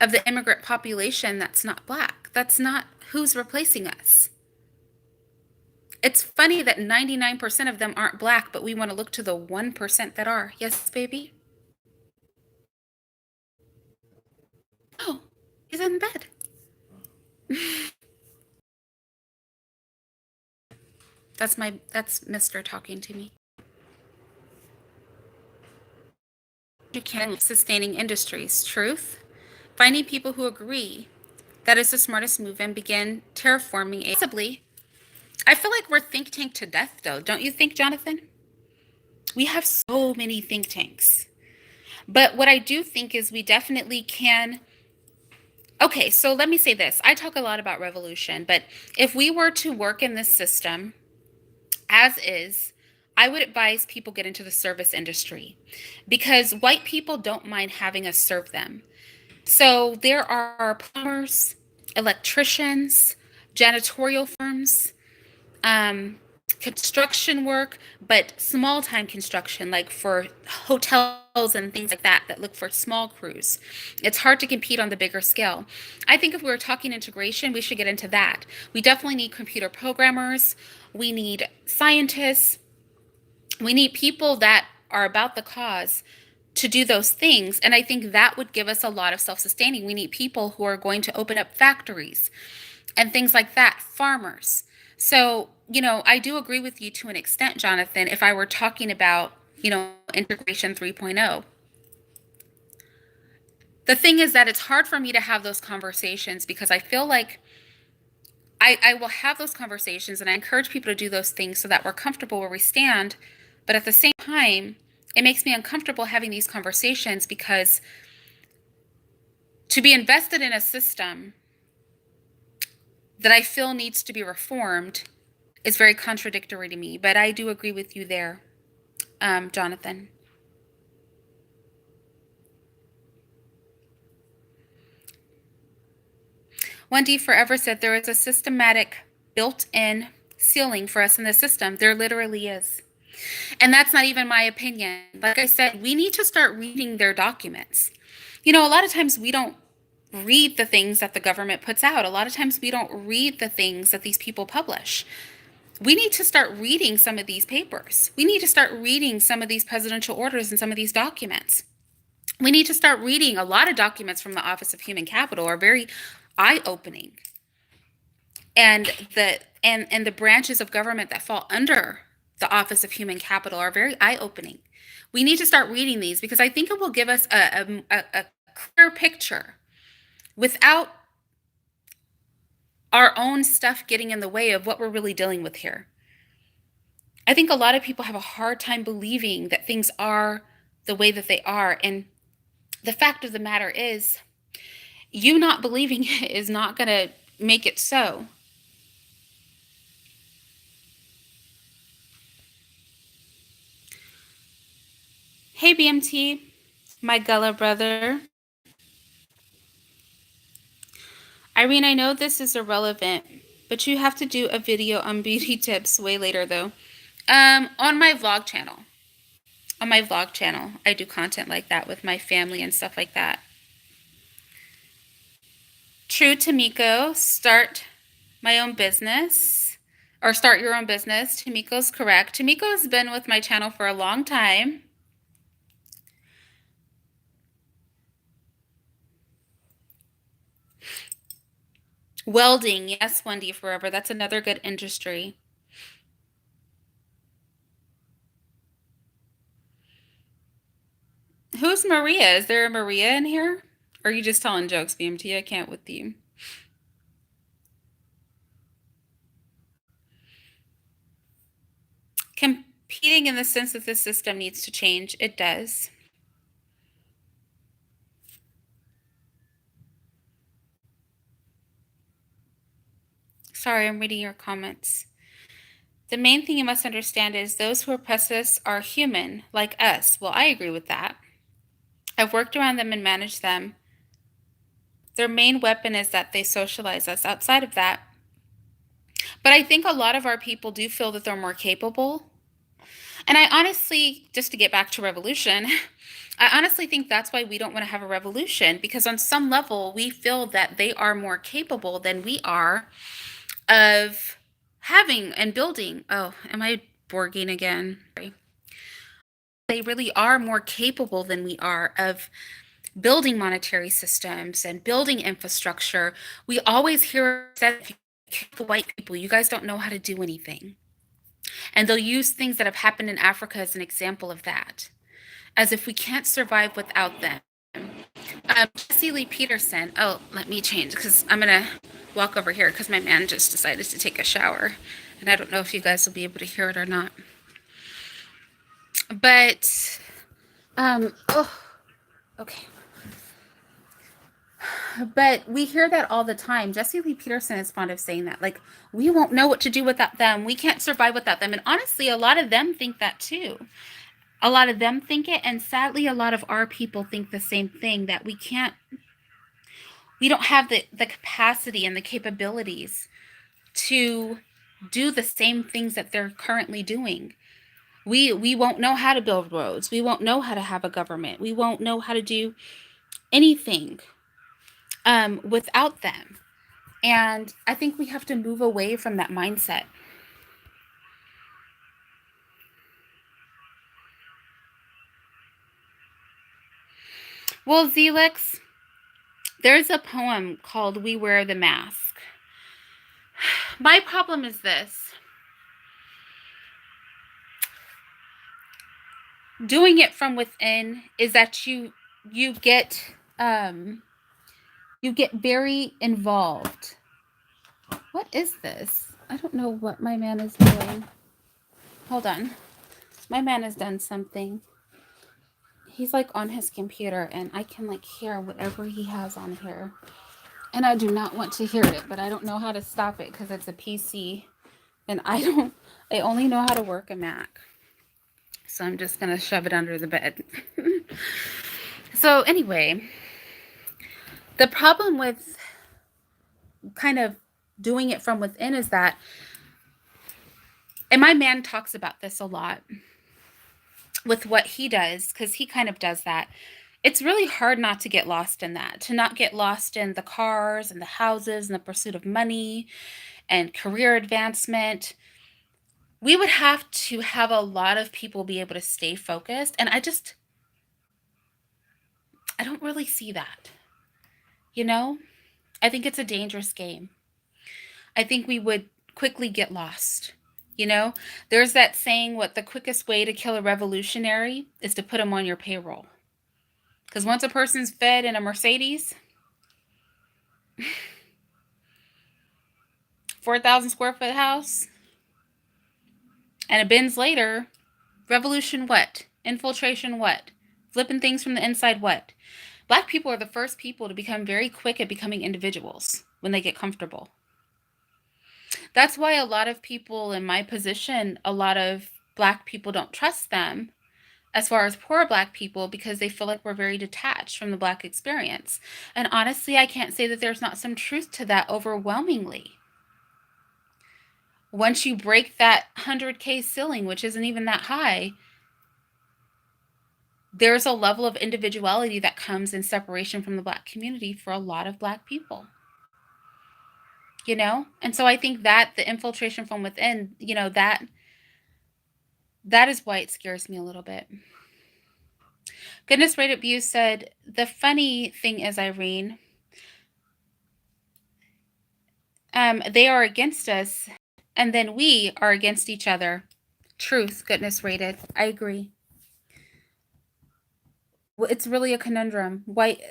A: of the immigrant population that's not black. That's not who's replacing us. It's funny that 99% of them aren't black, but we want to look to the 1% that are. Yes, baby? Oh, he's in bed. That's Mr. talking to me. You can sustaining industries. Truth. Finding people who agree that is the smartest move and begin terraforming. Possibly. I feel like we're think tank to death, though. Don't you think, Jonathan? We have so many think tanks. But what I do think is we definitely can. Okay, so let me say this. I talk a lot about revolution, but if we were to work in this system as is, I would advise people get into the service industry because white people don't mind having us serve them. So there are plumbers, electricians, janitorial firms, construction work, but small time construction, like for hotels and things like that, that look for small crews. It's hard to compete on the bigger scale. I think if we were talking integration, we should get into that. We definitely need computer programmers. We need scientists. We need people that are about the cause to do those things. And I think that would give us a lot of self-sustaining. We need people who are going to open up factories and things like that, farmers. So, I do agree with you to an extent, Jonathan, if I were talking about, integration 3.0. The thing is that it's hard for me to have those conversations because I feel like I will have those conversations and I encourage people to do those things so that we're comfortable where we stand. But at the same time, it makes me uncomfortable having these conversations because to be invested in a system that I feel needs to be reformed is very contradictory to me. But I do agree with you there, Jonathan. Wendy Forever said there is a systematic built-in ceiling for us in the system. There literally is. And that's not even my opinion. Like I said, we need to start reading their documents. A lot of times we don't read the things that the government puts out. A lot of times we don't read the things that these people publish. We need to start reading some of these papers. We need to start reading some of these presidential orders and some of these documents. We need to start reading. A lot of documents from the Office of Human Capital are very eye-opening. And the branches of government that fall under the Office of Human Capital are very eye-opening. We need to start reading these because I think it will give us a clear picture without our own stuff getting in the way of what we're really dealing with here. I think a lot of people have a hard time believing that things are the way that they are. And the fact of the matter is, you not believing it is not going to make it so. Hey, BMT, my Gullah brother. Irene, I know this is irrelevant, but you have to do a video on beauty tips way later, though. On my vlog channel. On my vlog channel, I do content like that with my family and stuff like that. True, Tamiko, start my own business, or start your own business. Tamiko's correct. Tamiko has been with my channel for a long time. Welding, yes, Wendy Forever. That's another good industry. Who's Maria? Is there a Maria in here? Or are you just telling jokes, BMT? I can't with you. Competing in the sense that the system needs to change. It does. Sorry, I'm reading your comments. The main thing you must understand is those who oppress us are human, like us. Well, I agree with that. I've worked around them and managed them. Their main weapon is that they socialize us. Outside of that, but I think a lot of our people do feel that they're more capable. And I honestly, just to get back to revolution, I honestly think that's why we don't want to have a revolution, because on some level, we feel that they are more capable than we are of having and building. Oh, am I borging again? They really are more capable than we are of building monetary systems and building infrastructure. We always hear that if you kick the white people, you guys don't know how to do anything. And they'll use things that have happened in Africa as an example of that, as if we can't survive without them. Jesse Lee Peterson. Oh, let me change because I'm going to walk over here because my man just decided to take a shower. And I don't know if you guys will be able to hear it or not. But, okay. But we hear that all the time. Jesse Lee Peterson is fond of saying that. Like, we won't know what to do without them. We can't survive without them. And honestly, a lot of them think that too. A lot of them think it. And sadly, a lot of our people think the same thing, that we don't have the capacity and the capabilities to do the same things that they're currently doing. We won't know how to build roads. We won't know how to have a government. We won't know how to do anything without them. And I think we have to move away from that mindset. Well, Zelix, there's a poem called We Wear the Mask. My problem is this. Doing it from within is that you get very involved. What is this? I don't know what my man is doing. Hold on. My man has done something. He's like on his computer and I can like hear whatever he has on here. And I do not want to hear it, but I don't know how to stop it because it's a PC and I only know how to work a Mac. So I'm just going to shove it under the bed. So anyway, the problem with kind of doing it from within is that, and my man talks about this a lot with what he does, because he kind of does that. It's really hard not to get lost in that, to not get lost in the cars and the houses and the pursuit of money and career advancement. We would have to have a lot of people be able to stay focused. And I don't really see that. You know, I think it's a dangerous game. I think we would quickly get lost. You know, there's that saying, what the quickest way to kill a revolutionary is to put them on your payroll. Because once a person's fed in a Mercedes, 4,000 square foot house, and a Benz later, revolution what? Infiltration what? Flipping things from the inside what? Black people are the first people to become very quick at becoming individuals when they get comfortable. That's why a lot of people in my position, a lot of Black people don't trust them as far as poor Black people, because they feel like we're very detached from the Black experience. And honestly, I can't say that there's not some truth to that overwhelmingly. Once you break that 100K ceiling, which isn't even that high, there's a level of individuality that comes in separation from the Black community for a lot of Black people. You know? And so I think that the infiltration from within, you know, that is why it scares me a little bit. Goodness Rate Abuse said, the funny thing is, Irene, they are against us, and then we are against each other. Truth, Goodness Rated. I agree. Well, it's really a conundrum. White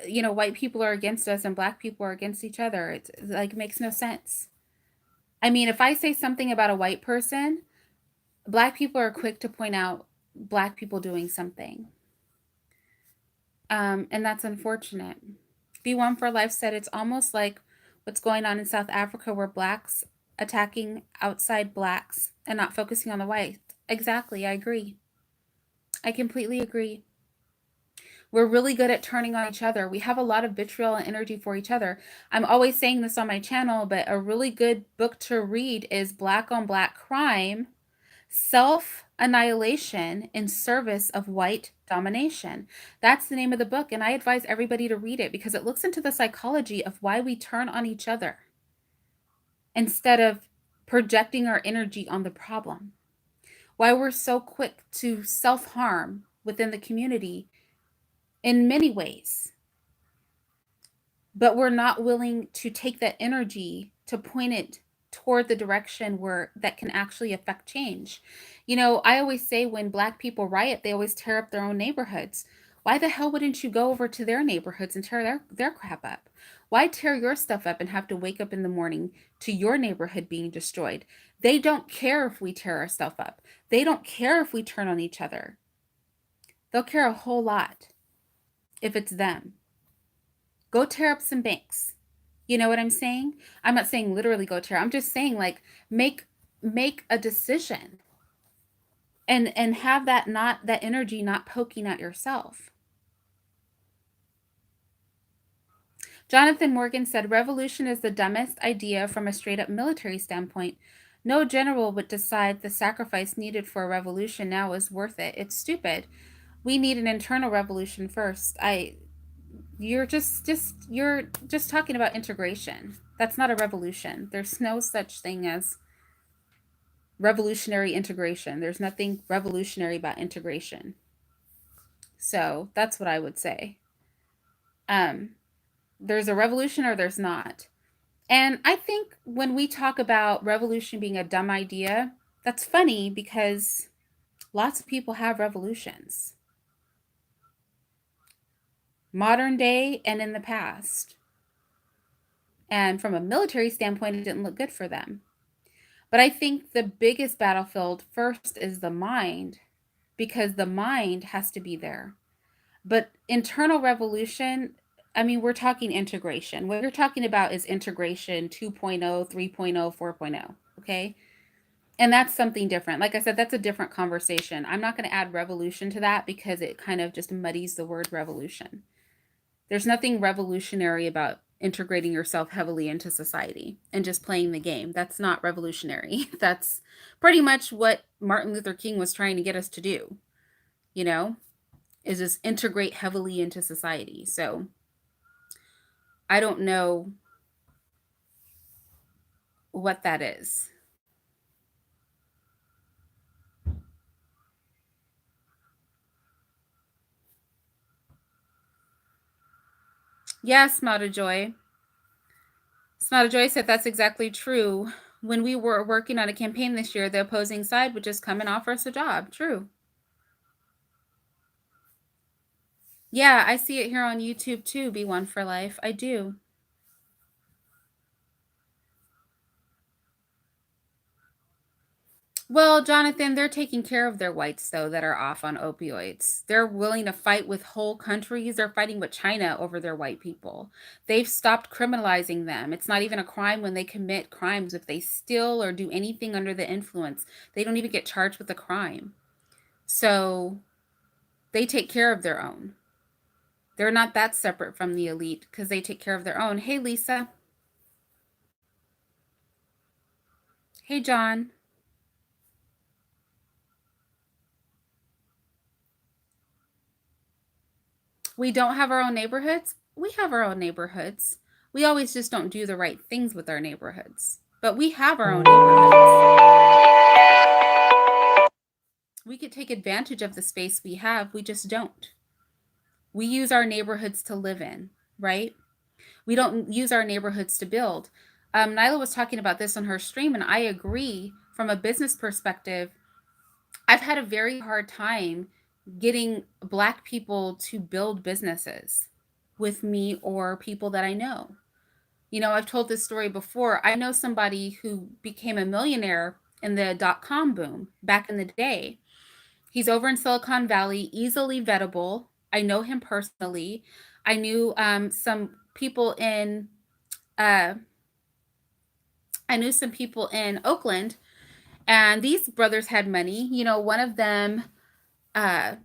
A: people are against us and Black people are against each other. It's like, it makes no sense. I mean, if I say something about a white person, Black people are quick to point out Black people doing something. And that's unfortunate. Be One for Life said, it's almost like what's going on in South Africa, where Blacks attacking outside blacks and not focusing on the white. Exactly, I agree. I completely agree. We're really good at turning on each other. We have a lot of vitriol and energy for each other. I'm always saying this on my channel, but a really good book to read is Black on Black Crime: Self Annihilation in Service of White Domination. That's the name of the book, and I advise everybody to read it because it looks into the psychology of why we turn on each other instead of projecting our energy on the problem. Why we're so quick to self harm within the community in many ways, but we're not willing to take that energy to point it toward the direction where that can actually affect change. You know, I always say when Black people riot, they always tear up their own neighborhoods. Why the hell wouldn't you go over to their neighborhoods and tear their crap up? Why tear your stuff up and have to wake up in the morning to your neighborhood being destroyed? They don't care if we tear our stuff up. They don't care if we turn on each other. They'll care a whole lot if it's them. Go tear up some banks. You know what I'm saying? I'm not saying literally go tear. I'm just saying like make a decision and have that energy not poking at yourself. Jonathan Morgan said revolution is the dumbest idea from a straight up military standpoint. No general would decide the sacrifice needed for a revolution now is worth it. It's stupid. We need an internal revolution first. You're just talking about integration. That's not a revolution. There's no such thing as revolutionary integration. There's nothing revolutionary about integration. So that's what I would say. There's a revolution or there's not. And I think when we talk about revolution being a dumb idea, that's funny because lots of people have revolutions. Modern day and in the past. And from a military standpoint, it didn't look good for them. But I think the biggest battlefield first is the mind, because the mind has to be there. But internal revolution, I mean, we're talking integration. What you're talking about is integration 2.0, 3.0, 4.0, okay? And that's something different. Like I said, that's a different conversation. I'm not going to add revolution to that because it kind of just muddies the word revolution. There's nothing revolutionary about integrating yourself heavily into society and just playing the game. That's not revolutionary. That's pretty much what Martin Luther King was trying to get us to do, you know, is just integrate heavily into society. So I don't know what that is. Yes, Smata Joy. Smata Joy said that's exactly true. When we were working on a campaign this year, the opposing side would just come and offer us a job. True. Yeah, I see it here on YouTube too, Be One for Life. I do. Well, Jonathan, they're taking care of their whites, though, that are off on opioids. They're willing to fight with whole countries. They're fighting with China over their white people. They've stopped criminalizing them. It's not even a crime when they commit crimes. If they steal or do anything under the influence, they don't even get charged with a crime. So they take care of their own. They're not that separate from the elite because they take care of their own. Hey, Lisa. Hey, John. We don't have our own neighborhoods. We have our own neighborhoods. We always just don't do the right things with our neighborhoods. But we have our own neighborhoods. We could take advantage of the space we have. We just don't. We use our neighborhoods to live in, right? We don't use our neighborhoods to build. Nyla was talking about this on her stream, and I agree from a business perspective. I've had a very hard time getting Black people to build businesses with me or people that I know. You know, I've told this story before. I know somebody who became a millionaire in the .com boom back in the day. He's over in Silicon Valley, easily vettable. I know him personally. I knew some people in I knew some people in Oakland, and these brothers had money. You know, one of them uh,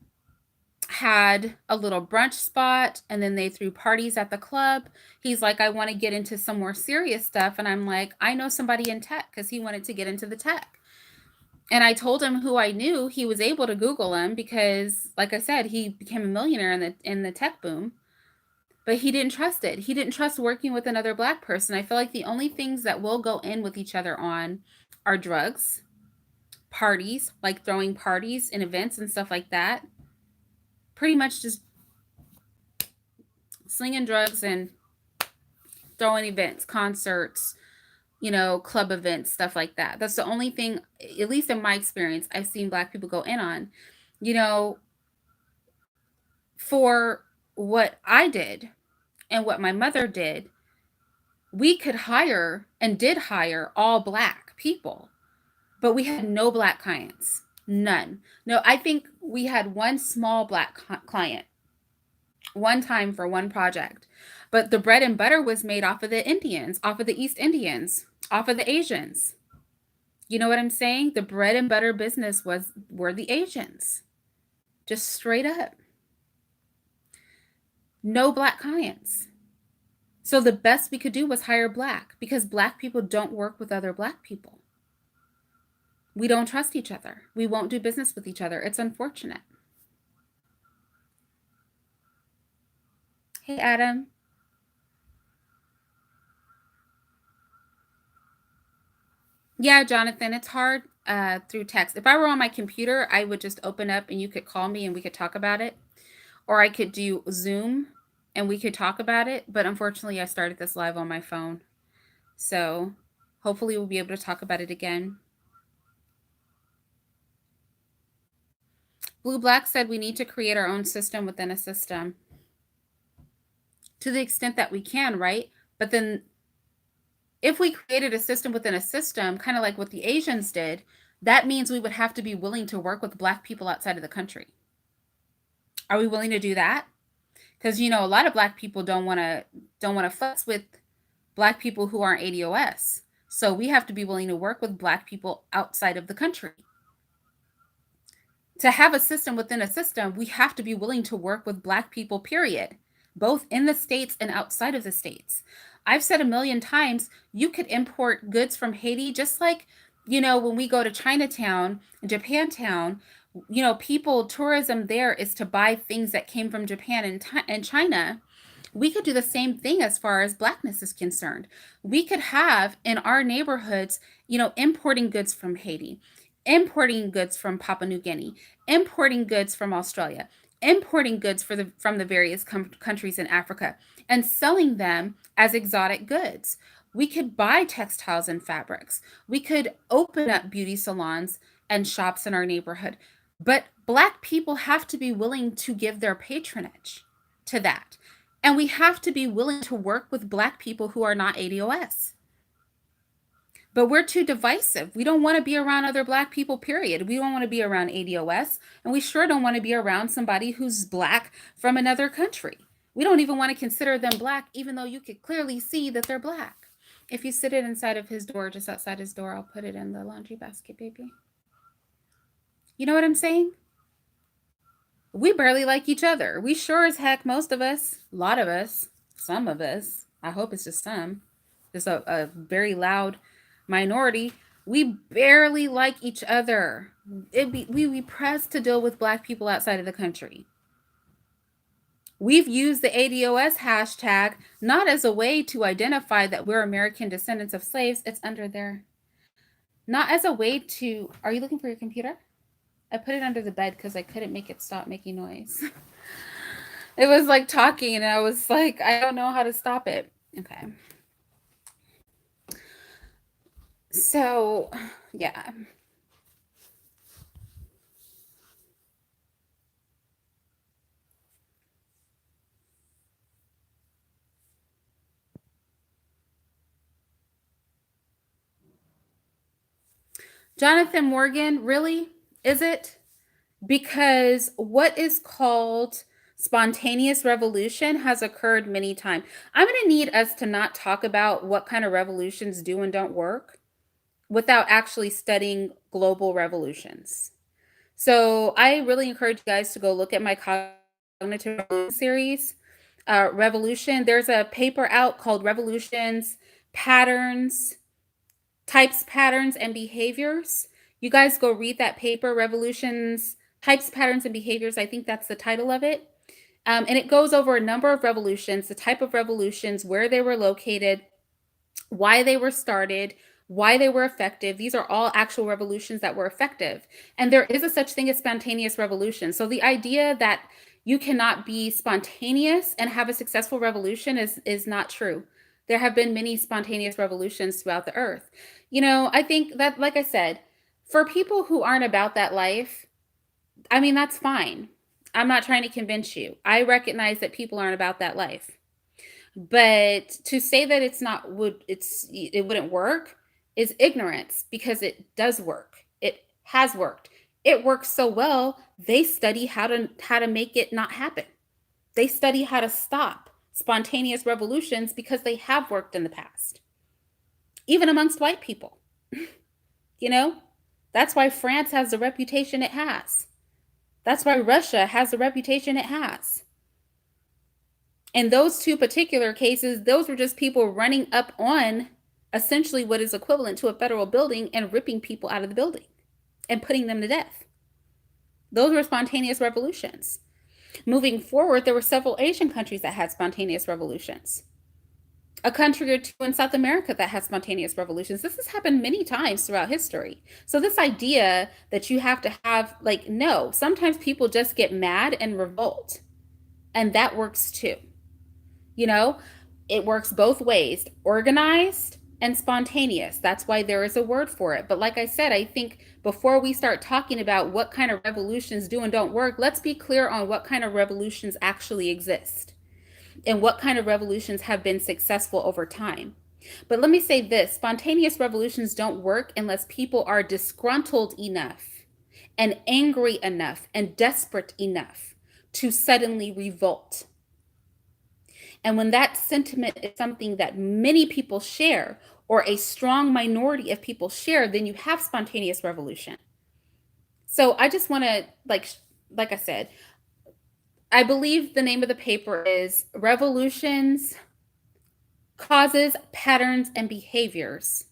A: had a little brunch spot, and then they threw parties at the club. He's like, I want to get into some more serious stuff. And I'm like, I know somebody in tech, because he wanted to get into the tech. And I told him who I knew. He was able to Google him because, like I said, he became a millionaire in the tech boom. But he didn't trust it. He didn't trust working with another Black person. I feel like the only things that we'll go in with each other on are drugs, parties, like throwing parties and events and stuff like that. Pretty much just slinging drugs and throwing events, concerts, you know, club events, stuff like that. That's the only thing, at least in my experience, I've seen Black people go in on. You know, for what I did and what my mother did, we could hire and did hire all Black people, but we had no Black clients. None. No, I think we had one small Black client one time for one project. But the bread and butter was made off of the Indians, off of the East Indians, off of the Asians. You know what I'm saying? The bread and butter business were the Asians. Just straight up. No Black clients. So the best we could do was hire Black, because Black people don't work with other Black people. We don't trust each other. We won't do business with each other. It's unfortunate. Hey, Adam. Yeah, Jonathan, it's hard through text. If I were on my computer, I would just open up and you could call me and we could talk about it. Or I could do Zoom and we could talk about it. But unfortunately, I started this live on my phone. So hopefully we'll be able to talk about it again. Blue Black said we need to create our own system within a system to the extent that we can, right? But then if we created a system within a system, kind of like what the Asians did, that means we would have to be willing to work with Black people outside of the country. Are we willing to do that? Because, you know, a lot of Black people don't want to fuss with Black people who aren't ADOS. So we have to be willing to work with Black people outside of the country. To have a system within a system, we have to be willing to work with Black people, period, both in the States and outside of the States. I've said a million times, you could import goods from Haiti, just like, you know, when we go to Chinatown, Japantown, you know, people, tourism there is to buy things that came from Japan and China. We could do the same thing as far as Blackness is concerned. We could have in our neighborhoods, you know, importing goods from Haiti, importing goods from Papua New Guinea, importing goods from Australia, importing goods from the various countries in Africa, and selling them as exotic goods. We could buy textiles and fabrics. We could open up beauty salons and shops in our neighborhood. But Black people have to be willing to give their patronage to that. And we have to be willing to work with Black people who are not ADOS. But we're too divisive. We don't want to be around other Black people, period. We don't want to be around ADOS. And we sure don't want to be around somebody who's Black from another country. We don't even want to consider them Black, even though you could clearly see that they're Black. If you sit it inside of his door, just outside his door, I'll put it in the laundry basket, baby. You know what I'm saying? We barely like each other. We sure as heck, most of us, a lot of us, some of us, I hope it's just some, just a very loud minority, we barely like each other. We press to deal with Black people outside of the country. We've used the ADOS hashtag not as a way to identify that we're American descendants of slaves. It's under there. Not as a way to, are you looking for your computer? I put it under the bed because I couldn't make it stop making noise. It was like talking and I was like, I don't know how to stop it. Okay. So, yeah. Jonathan Morgan, really? Is it? Because what is called Spontaneous revolution has occurred many times. I'm going to need us to not talk about what kind of revolutions do and don't work without actually studying global revolutions. So I really encourage you guys to go look at my cognitive revolution series. Revolution. There's a paper out called Revolutions, Patterns, Types, Patterns, and Behaviors. You guys go read that paper, Revolutions, Types, Patterns, and Behaviors. I think that's the title of it. And it goes over a number of revolutions, the type of revolutions, where they were located, why they were started, why they were effective. These are all actual revolutions that were effective. And there is a such thing as spontaneous revolution. So the idea that you cannot be spontaneous and have a successful revolution is not true. There have been many spontaneous revolutions throughout the earth. I think that, like I said, for people who aren't about that life, I mean, that's fine. I'm not trying to convince you. I recognize that people aren't about that life. But to say that it wouldn't work is ignorance, because it does work. It has worked. It works so well, they study how to make it not happen. They study how to stop spontaneous revolutions because they have worked in the past. Even amongst white people. That's why France has the reputation it has. That's why Russia has the reputation it has. In those two particular cases, those were just people running up on essentially what is equivalent to a federal building and ripping people out of the building and putting them to death. Those were spontaneous revolutions. Moving forward, there were several Asian countries that had spontaneous revolutions. A country or two in South America that had spontaneous revolutions. This has happened many times throughout history. So this idea that you have to have, no, sometimes people just get mad and revolt. And that works too. It works both ways, organized and spontaneous. That's why there is a word for it. But like I said, I think before we start talking about what kind of revolutions do and don't work, let's be clear on what kind of revolutions actually exist and what kind of revolutions have been successful over time. But let me say this, spontaneous revolutions don't work unless people are disgruntled enough and angry enough and desperate enough to suddenly revolt. And when that sentiment is something that many people share, or a strong minority of people share, then you have spontaneous revolution. So I just want to, like I said, I believe the name of the paper is Revolutions, Causes, Patterns, and Behaviors.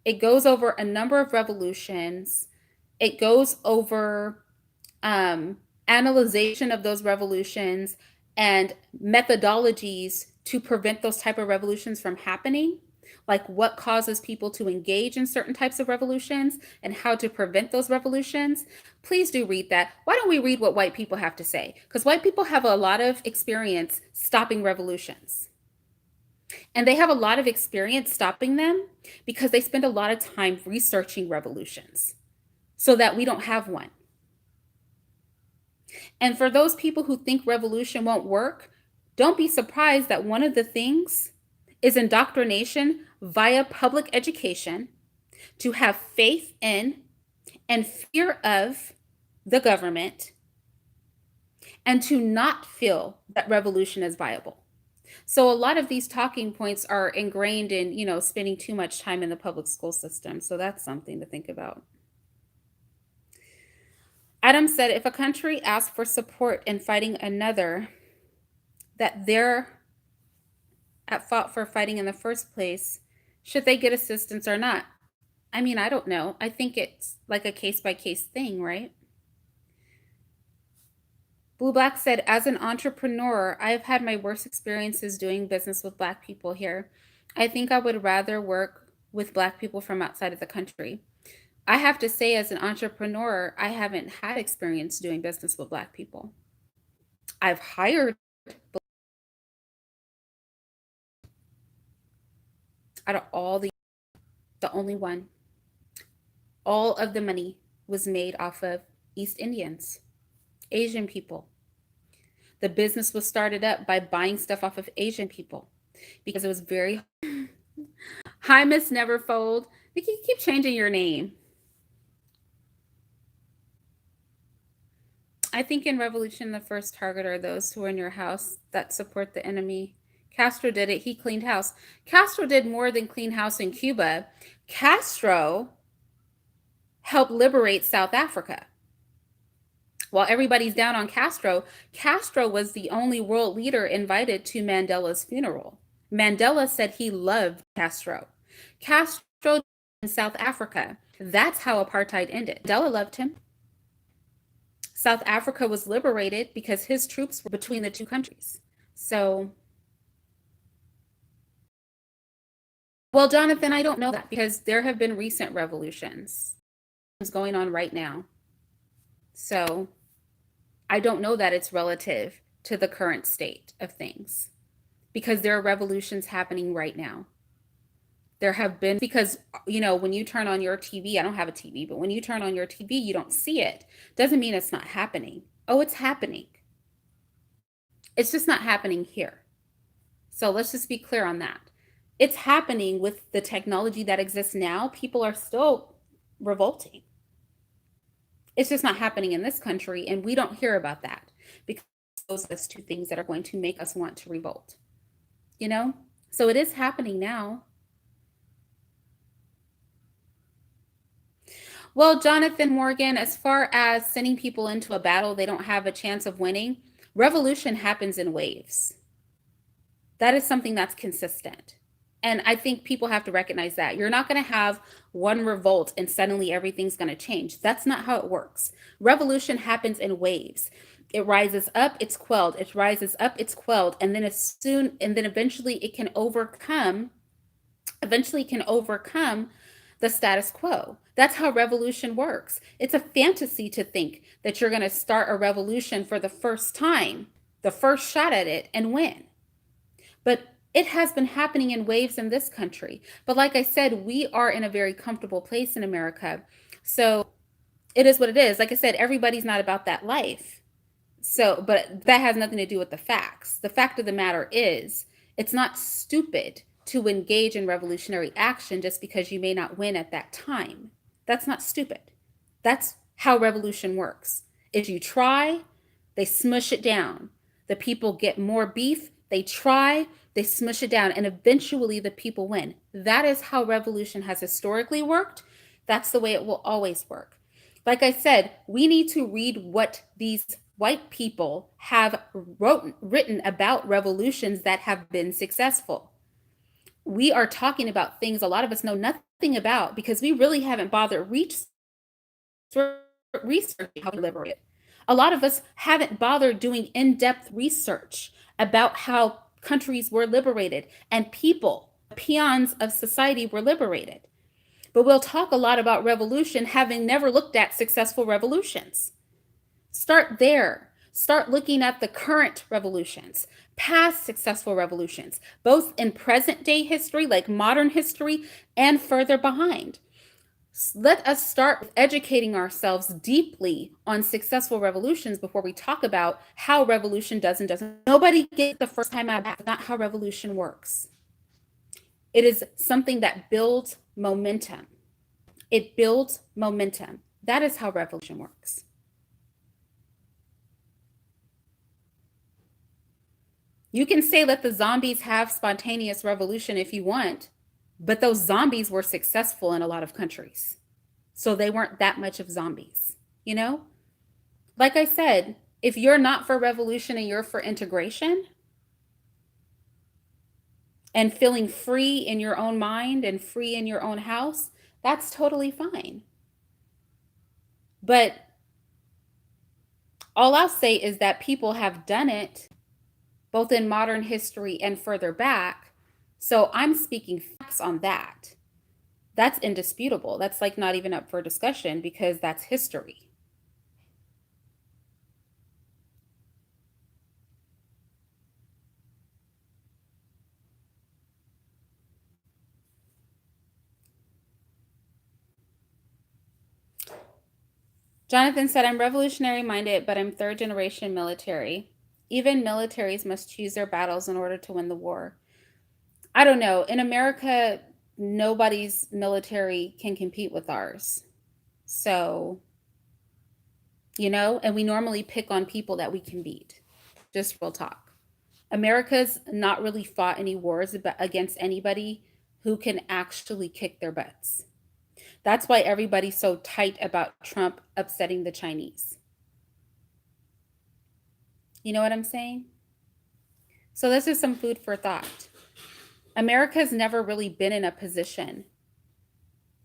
A: It goes over a number of revolutions. It goes over analyzation of those revolutions and methodologies to prevent those type of revolutions from happening, like what causes people to engage in certain types of revolutions and how to prevent those revolutions. Please do read that. Why don't we read what white people have to say? Because white people have a lot of experience stopping revolutions. And they have a lot of experience stopping them because they spend a lot of time researching revolutions so that we don't have one. And for those people who think revolution won't work, don't be surprised that one of the things is indoctrination via public education to have faith in and fear of the government and to not feel that revolution is viable. So a lot of these talking points are ingrained in, spending too much time in the public school system. So that's something to think about. Adam said, if a country asks for support in fighting another that they're at fault for fighting in the first place, should they get assistance or not? I mean, I don't know. I think it's like a case-by-case thing, right? Blue Black said, as an entrepreneur, I have had my worst experiences doing business with Black people here. I think I would rather work with Black people from outside of the country. I have to say, as an entrepreneur, I haven't had experience doing business with Black people. I've hired out of all the only one. All of the money was made off of East Indians, Asian people. The business was started up by buying stuff off of Asian people because it was very. Hi, Miss Neverfold. You keep changing your name. I think in revolution, the first target are those who are in your house that support the enemy. Castro did it. He cleaned house. Castro did more than clean house in Cuba. Castro helped liberate South Africa. While everybody's down on Castro, Castro was the only world leader invited to Mandela's funeral. Mandela said he loved Castro. Castro in South Africa. That's how apartheid ended. Mandela loved him. South Africa was liberated because his troops were between the two countries. So, well, Jonathan, I don't know that because there have been recent revolutions going on right now. So, I don't know that it's relative to the current state of things because there are revolutions happening right now. There have been, because, when you turn on your TV, I don't have a TV, but when you turn on your TV, you don't see it. Doesn't mean it's not happening. Oh, it's happening. It's just not happening here. So let's just be clear on that. It's happening with the technology that exists now. People are still revolting. It's just not happening in this country, and we don't hear about that because those are the two things that are going to make us want to revolt. So it is happening now. Well, Jonathan Morgan, as far as sending people into a battle they don't have a chance of winning, revolution happens in waves. That is something that's consistent. And I think people have to recognize that. You're not going to have one revolt and suddenly everything's going to change. That's not how it works. Revolution happens in waves. It rises up, it's quelled. It rises up, it's quelled. And then eventually it can overcome the status quo. That's how revolution works. It's a fantasy to think that you're going to start a revolution for the first time, the first shot at it, and win. But it has been happening in waves in this country. But like I said, we are in a very comfortable place in America. So it is what it is. Like I said, everybody's not about that life. So, but that has nothing to do with the facts. The fact of the matter is, it's not stupid to engage in revolutionary action just because you may not win at that time. That's not stupid. That's how revolution works. If you try, they smush it down. The people get more beef, they try, they smush it down, and eventually the people win. That is how revolution has historically worked. That's the way it will always work. Like I said, we need to read what these white people have written about revolutions that have been successful. We are talking about things a lot of us know nothing about because we really haven't bothered researching how to liberate it. A lot of us haven't bothered doing in-depth research about how countries were liberated and people, peons of society, were liberated. But we'll talk a lot about revolution having never looked at successful revolutions. Start there. Start looking at the current revolutions, past successful revolutions, both in present day history, like modern history, and further behind. Let us start with educating ourselves deeply on successful revolutions before we talk about how revolution does and doesn't. Nobody gets the first time out. That's not how revolution works. It is something that builds momentum. It builds momentum. That is how revolution works. You can say let the zombies have spontaneous revolution if you want, but those zombies were successful in a lot of countries. So they weren't that much of zombies, Like I said, if you're not for revolution and you're for integration and feeling free in your own mind and free in your own house, that's totally fine. But all I'll say is that people have done it both in modern history and further back. So I'm speaking facts on that. That's indisputable. That's like not even up for discussion because that's history. Jonathan said, I'm revolutionary minded, but I'm third generation military. Even militaries must choose their battles in order to win the war. I don't know. In America, nobody's military can compete with ours. So and we normally pick on people that we can beat. Just real talk. America's not really fought any wars against anybody who can actually kick their butts. That's why everybody's so tight about Trump upsetting the Chinese. You know what I'm saying? So this is some food for thought. America's never really been in a position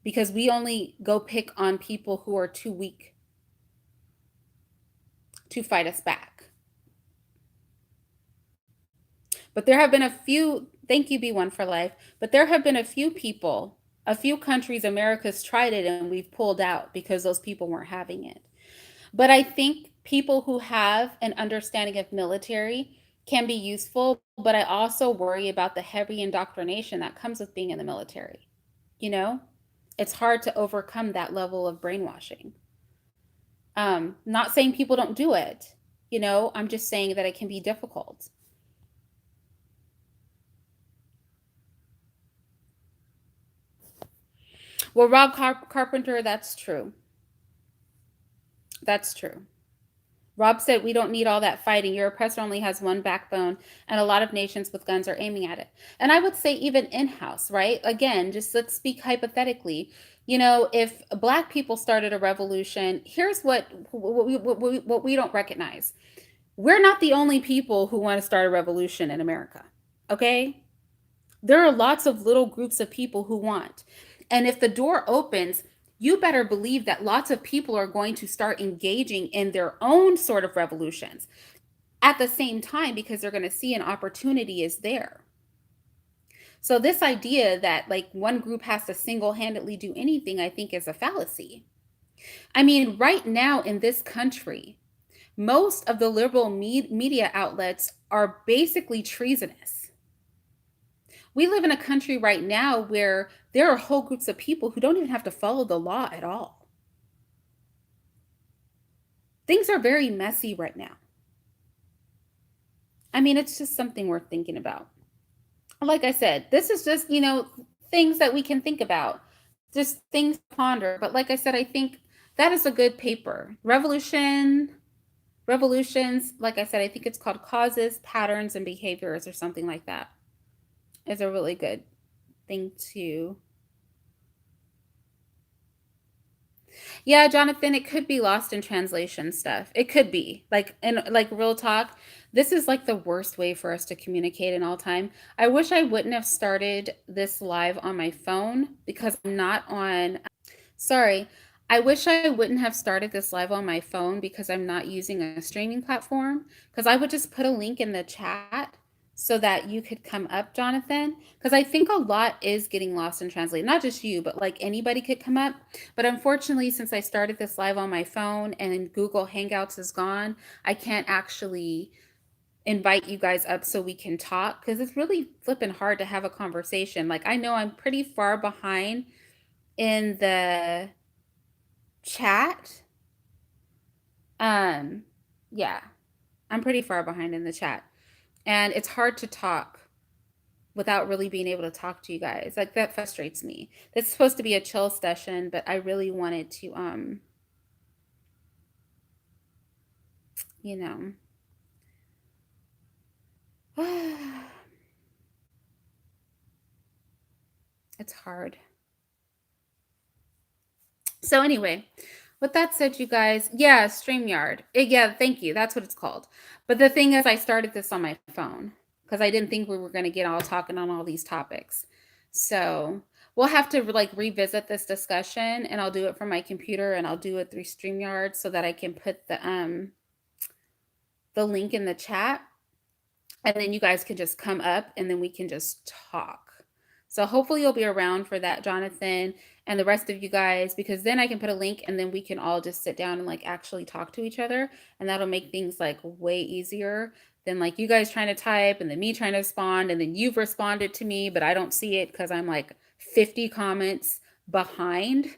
A: because we only go pick on people who are too weak to fight us back. But there have been a few, thank you, B1 for life, but there have been a few people, a few countries, America's tried it and we've pulled out because those people weren't having it. But I think people who have an understanding of military can be useful, but I also worry about the heavy indoctrination that comes with being in the military. It's hard to overcome that level of brainwashing. Not saying people don't do it, I'm just saying that it can be difficult. Well, Rob Carpenter, that's true. That's true. Rob said, we don't need all that fighting. Your oppressor only has one backbone, and a lot of nations with guns are aiming at it. And I would say even in-house, right? Again, just let's speak hypothetically. If Black people started a revolution, here's what we don't recognize. We're not the only people who want to start a revolution in America, okay? There are lots of little groups of people who want. And if the door opens, you better believe that lots of people are going to start engaging in their own sort of revolutions at the same time because they're going to see an opportunity is there. So this idea that like one group has to single-handedly do anything, I think is a fallacy. I mean, right now in this country, most of the liberal media outlets are basically treasonous. We live in a country right now where there are whole groups of people who don't even have to follow the law at all. Things are very messy right now. I mean, it's just something worth thinking about. Like I said, this is just, things that we can think about, just things to ponder. But like I said, I think that is a good paper. Revolutions, like I said, I think it's called Causes, Patterns, and Behaviors or something like that. Is a really good thing to. Yeah, Jonathan, it could be lost in translation stuff. It could be. Like real talk, this is like the worst way for us to communicate in all time. I wish I wouldn't have started this live on my phone because I'm not on. Sorry. I wish I wouldn't have started this live on my phone because I'm not using a streaming platform, because I would just put a link in the chat so that you could come up, Jonathan, because I think a lot is getting lost in translate. Not just you, but like anybody could come up. But unfortunately, since I started this live on my phone and Google Hangouts is gone, I can't actually invite you guys up so we can talk because it's really flipping hard to have a conversation. Like I know I'm pretty far behind in the chat. Yeah, I'm pretty far behind in the chat. And it's hard to talk without really being able to talk to you guys. Like that frustrates me. It's supposed to be a chill session, but I really wanted to you know. It's hard. So anyway, with that said, you guys, yeah, StreamYard. Yeah, thank you. That's what it's called. But the thing is, I started this on my phone because I didn't think we were going to get all talking on all these topics. So we'll have to like revisit this discussion, and I'll do it from my computer, and I'll do it through StreamYard so that I can put the link in the chat, and then you guys can just come up, and then we can just talk. So hopefully you'll be around for that, Jonathan, and the rest of you guys, because then I can put a link and then we can all just sit down and like actually talk to each other, and that'll make things like way easier than like you guys trying to type and then me trying to respond and then you've responded to me, but I don't see it because I'm like 50 comments behind.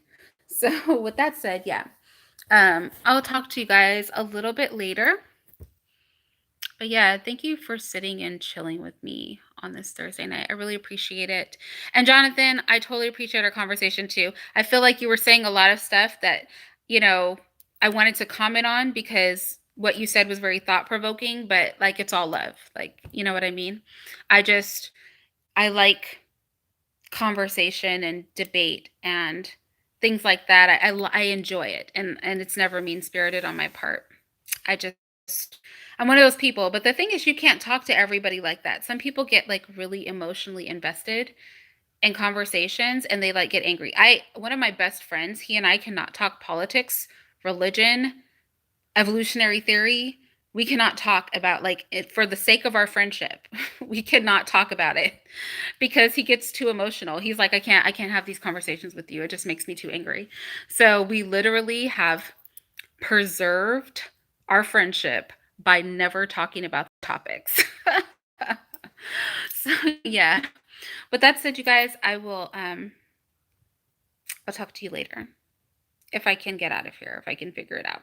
A: So with that said, yeah, I'll talk to you guys a little bit later. But yeah, thank you for sitting and chilling with me on this Thursday night. I really appreciate it. And Jonathan, I totally appreciate our conversation too. I feel like you were saying a lot of stuff that, I wanted to comment on because what you said was very thought provoking, but like it's all love. Like, you know what I mean? I just I like conversation and debate and things like that. I enjoy it, and it's never mean spirited on my part. I just I'm one of those people. But the thing is, you can't talk to everybody like that. Some people get like really emotionally invested in conversations and they like get angry. I One of my best friends, he and I cannot talk politics, religion, evolutionary theory. We cannot talk about like it for the sake of our friendship. We cannot talk about it because he gets too emotional. He's like, I can't have these conversations with you. It just makes me too angry. So we literally have preserved our friendship by never talking about topics. So yeah. But that said, you guys, I'll talk to you later if I can get out of here, if I can figure it out.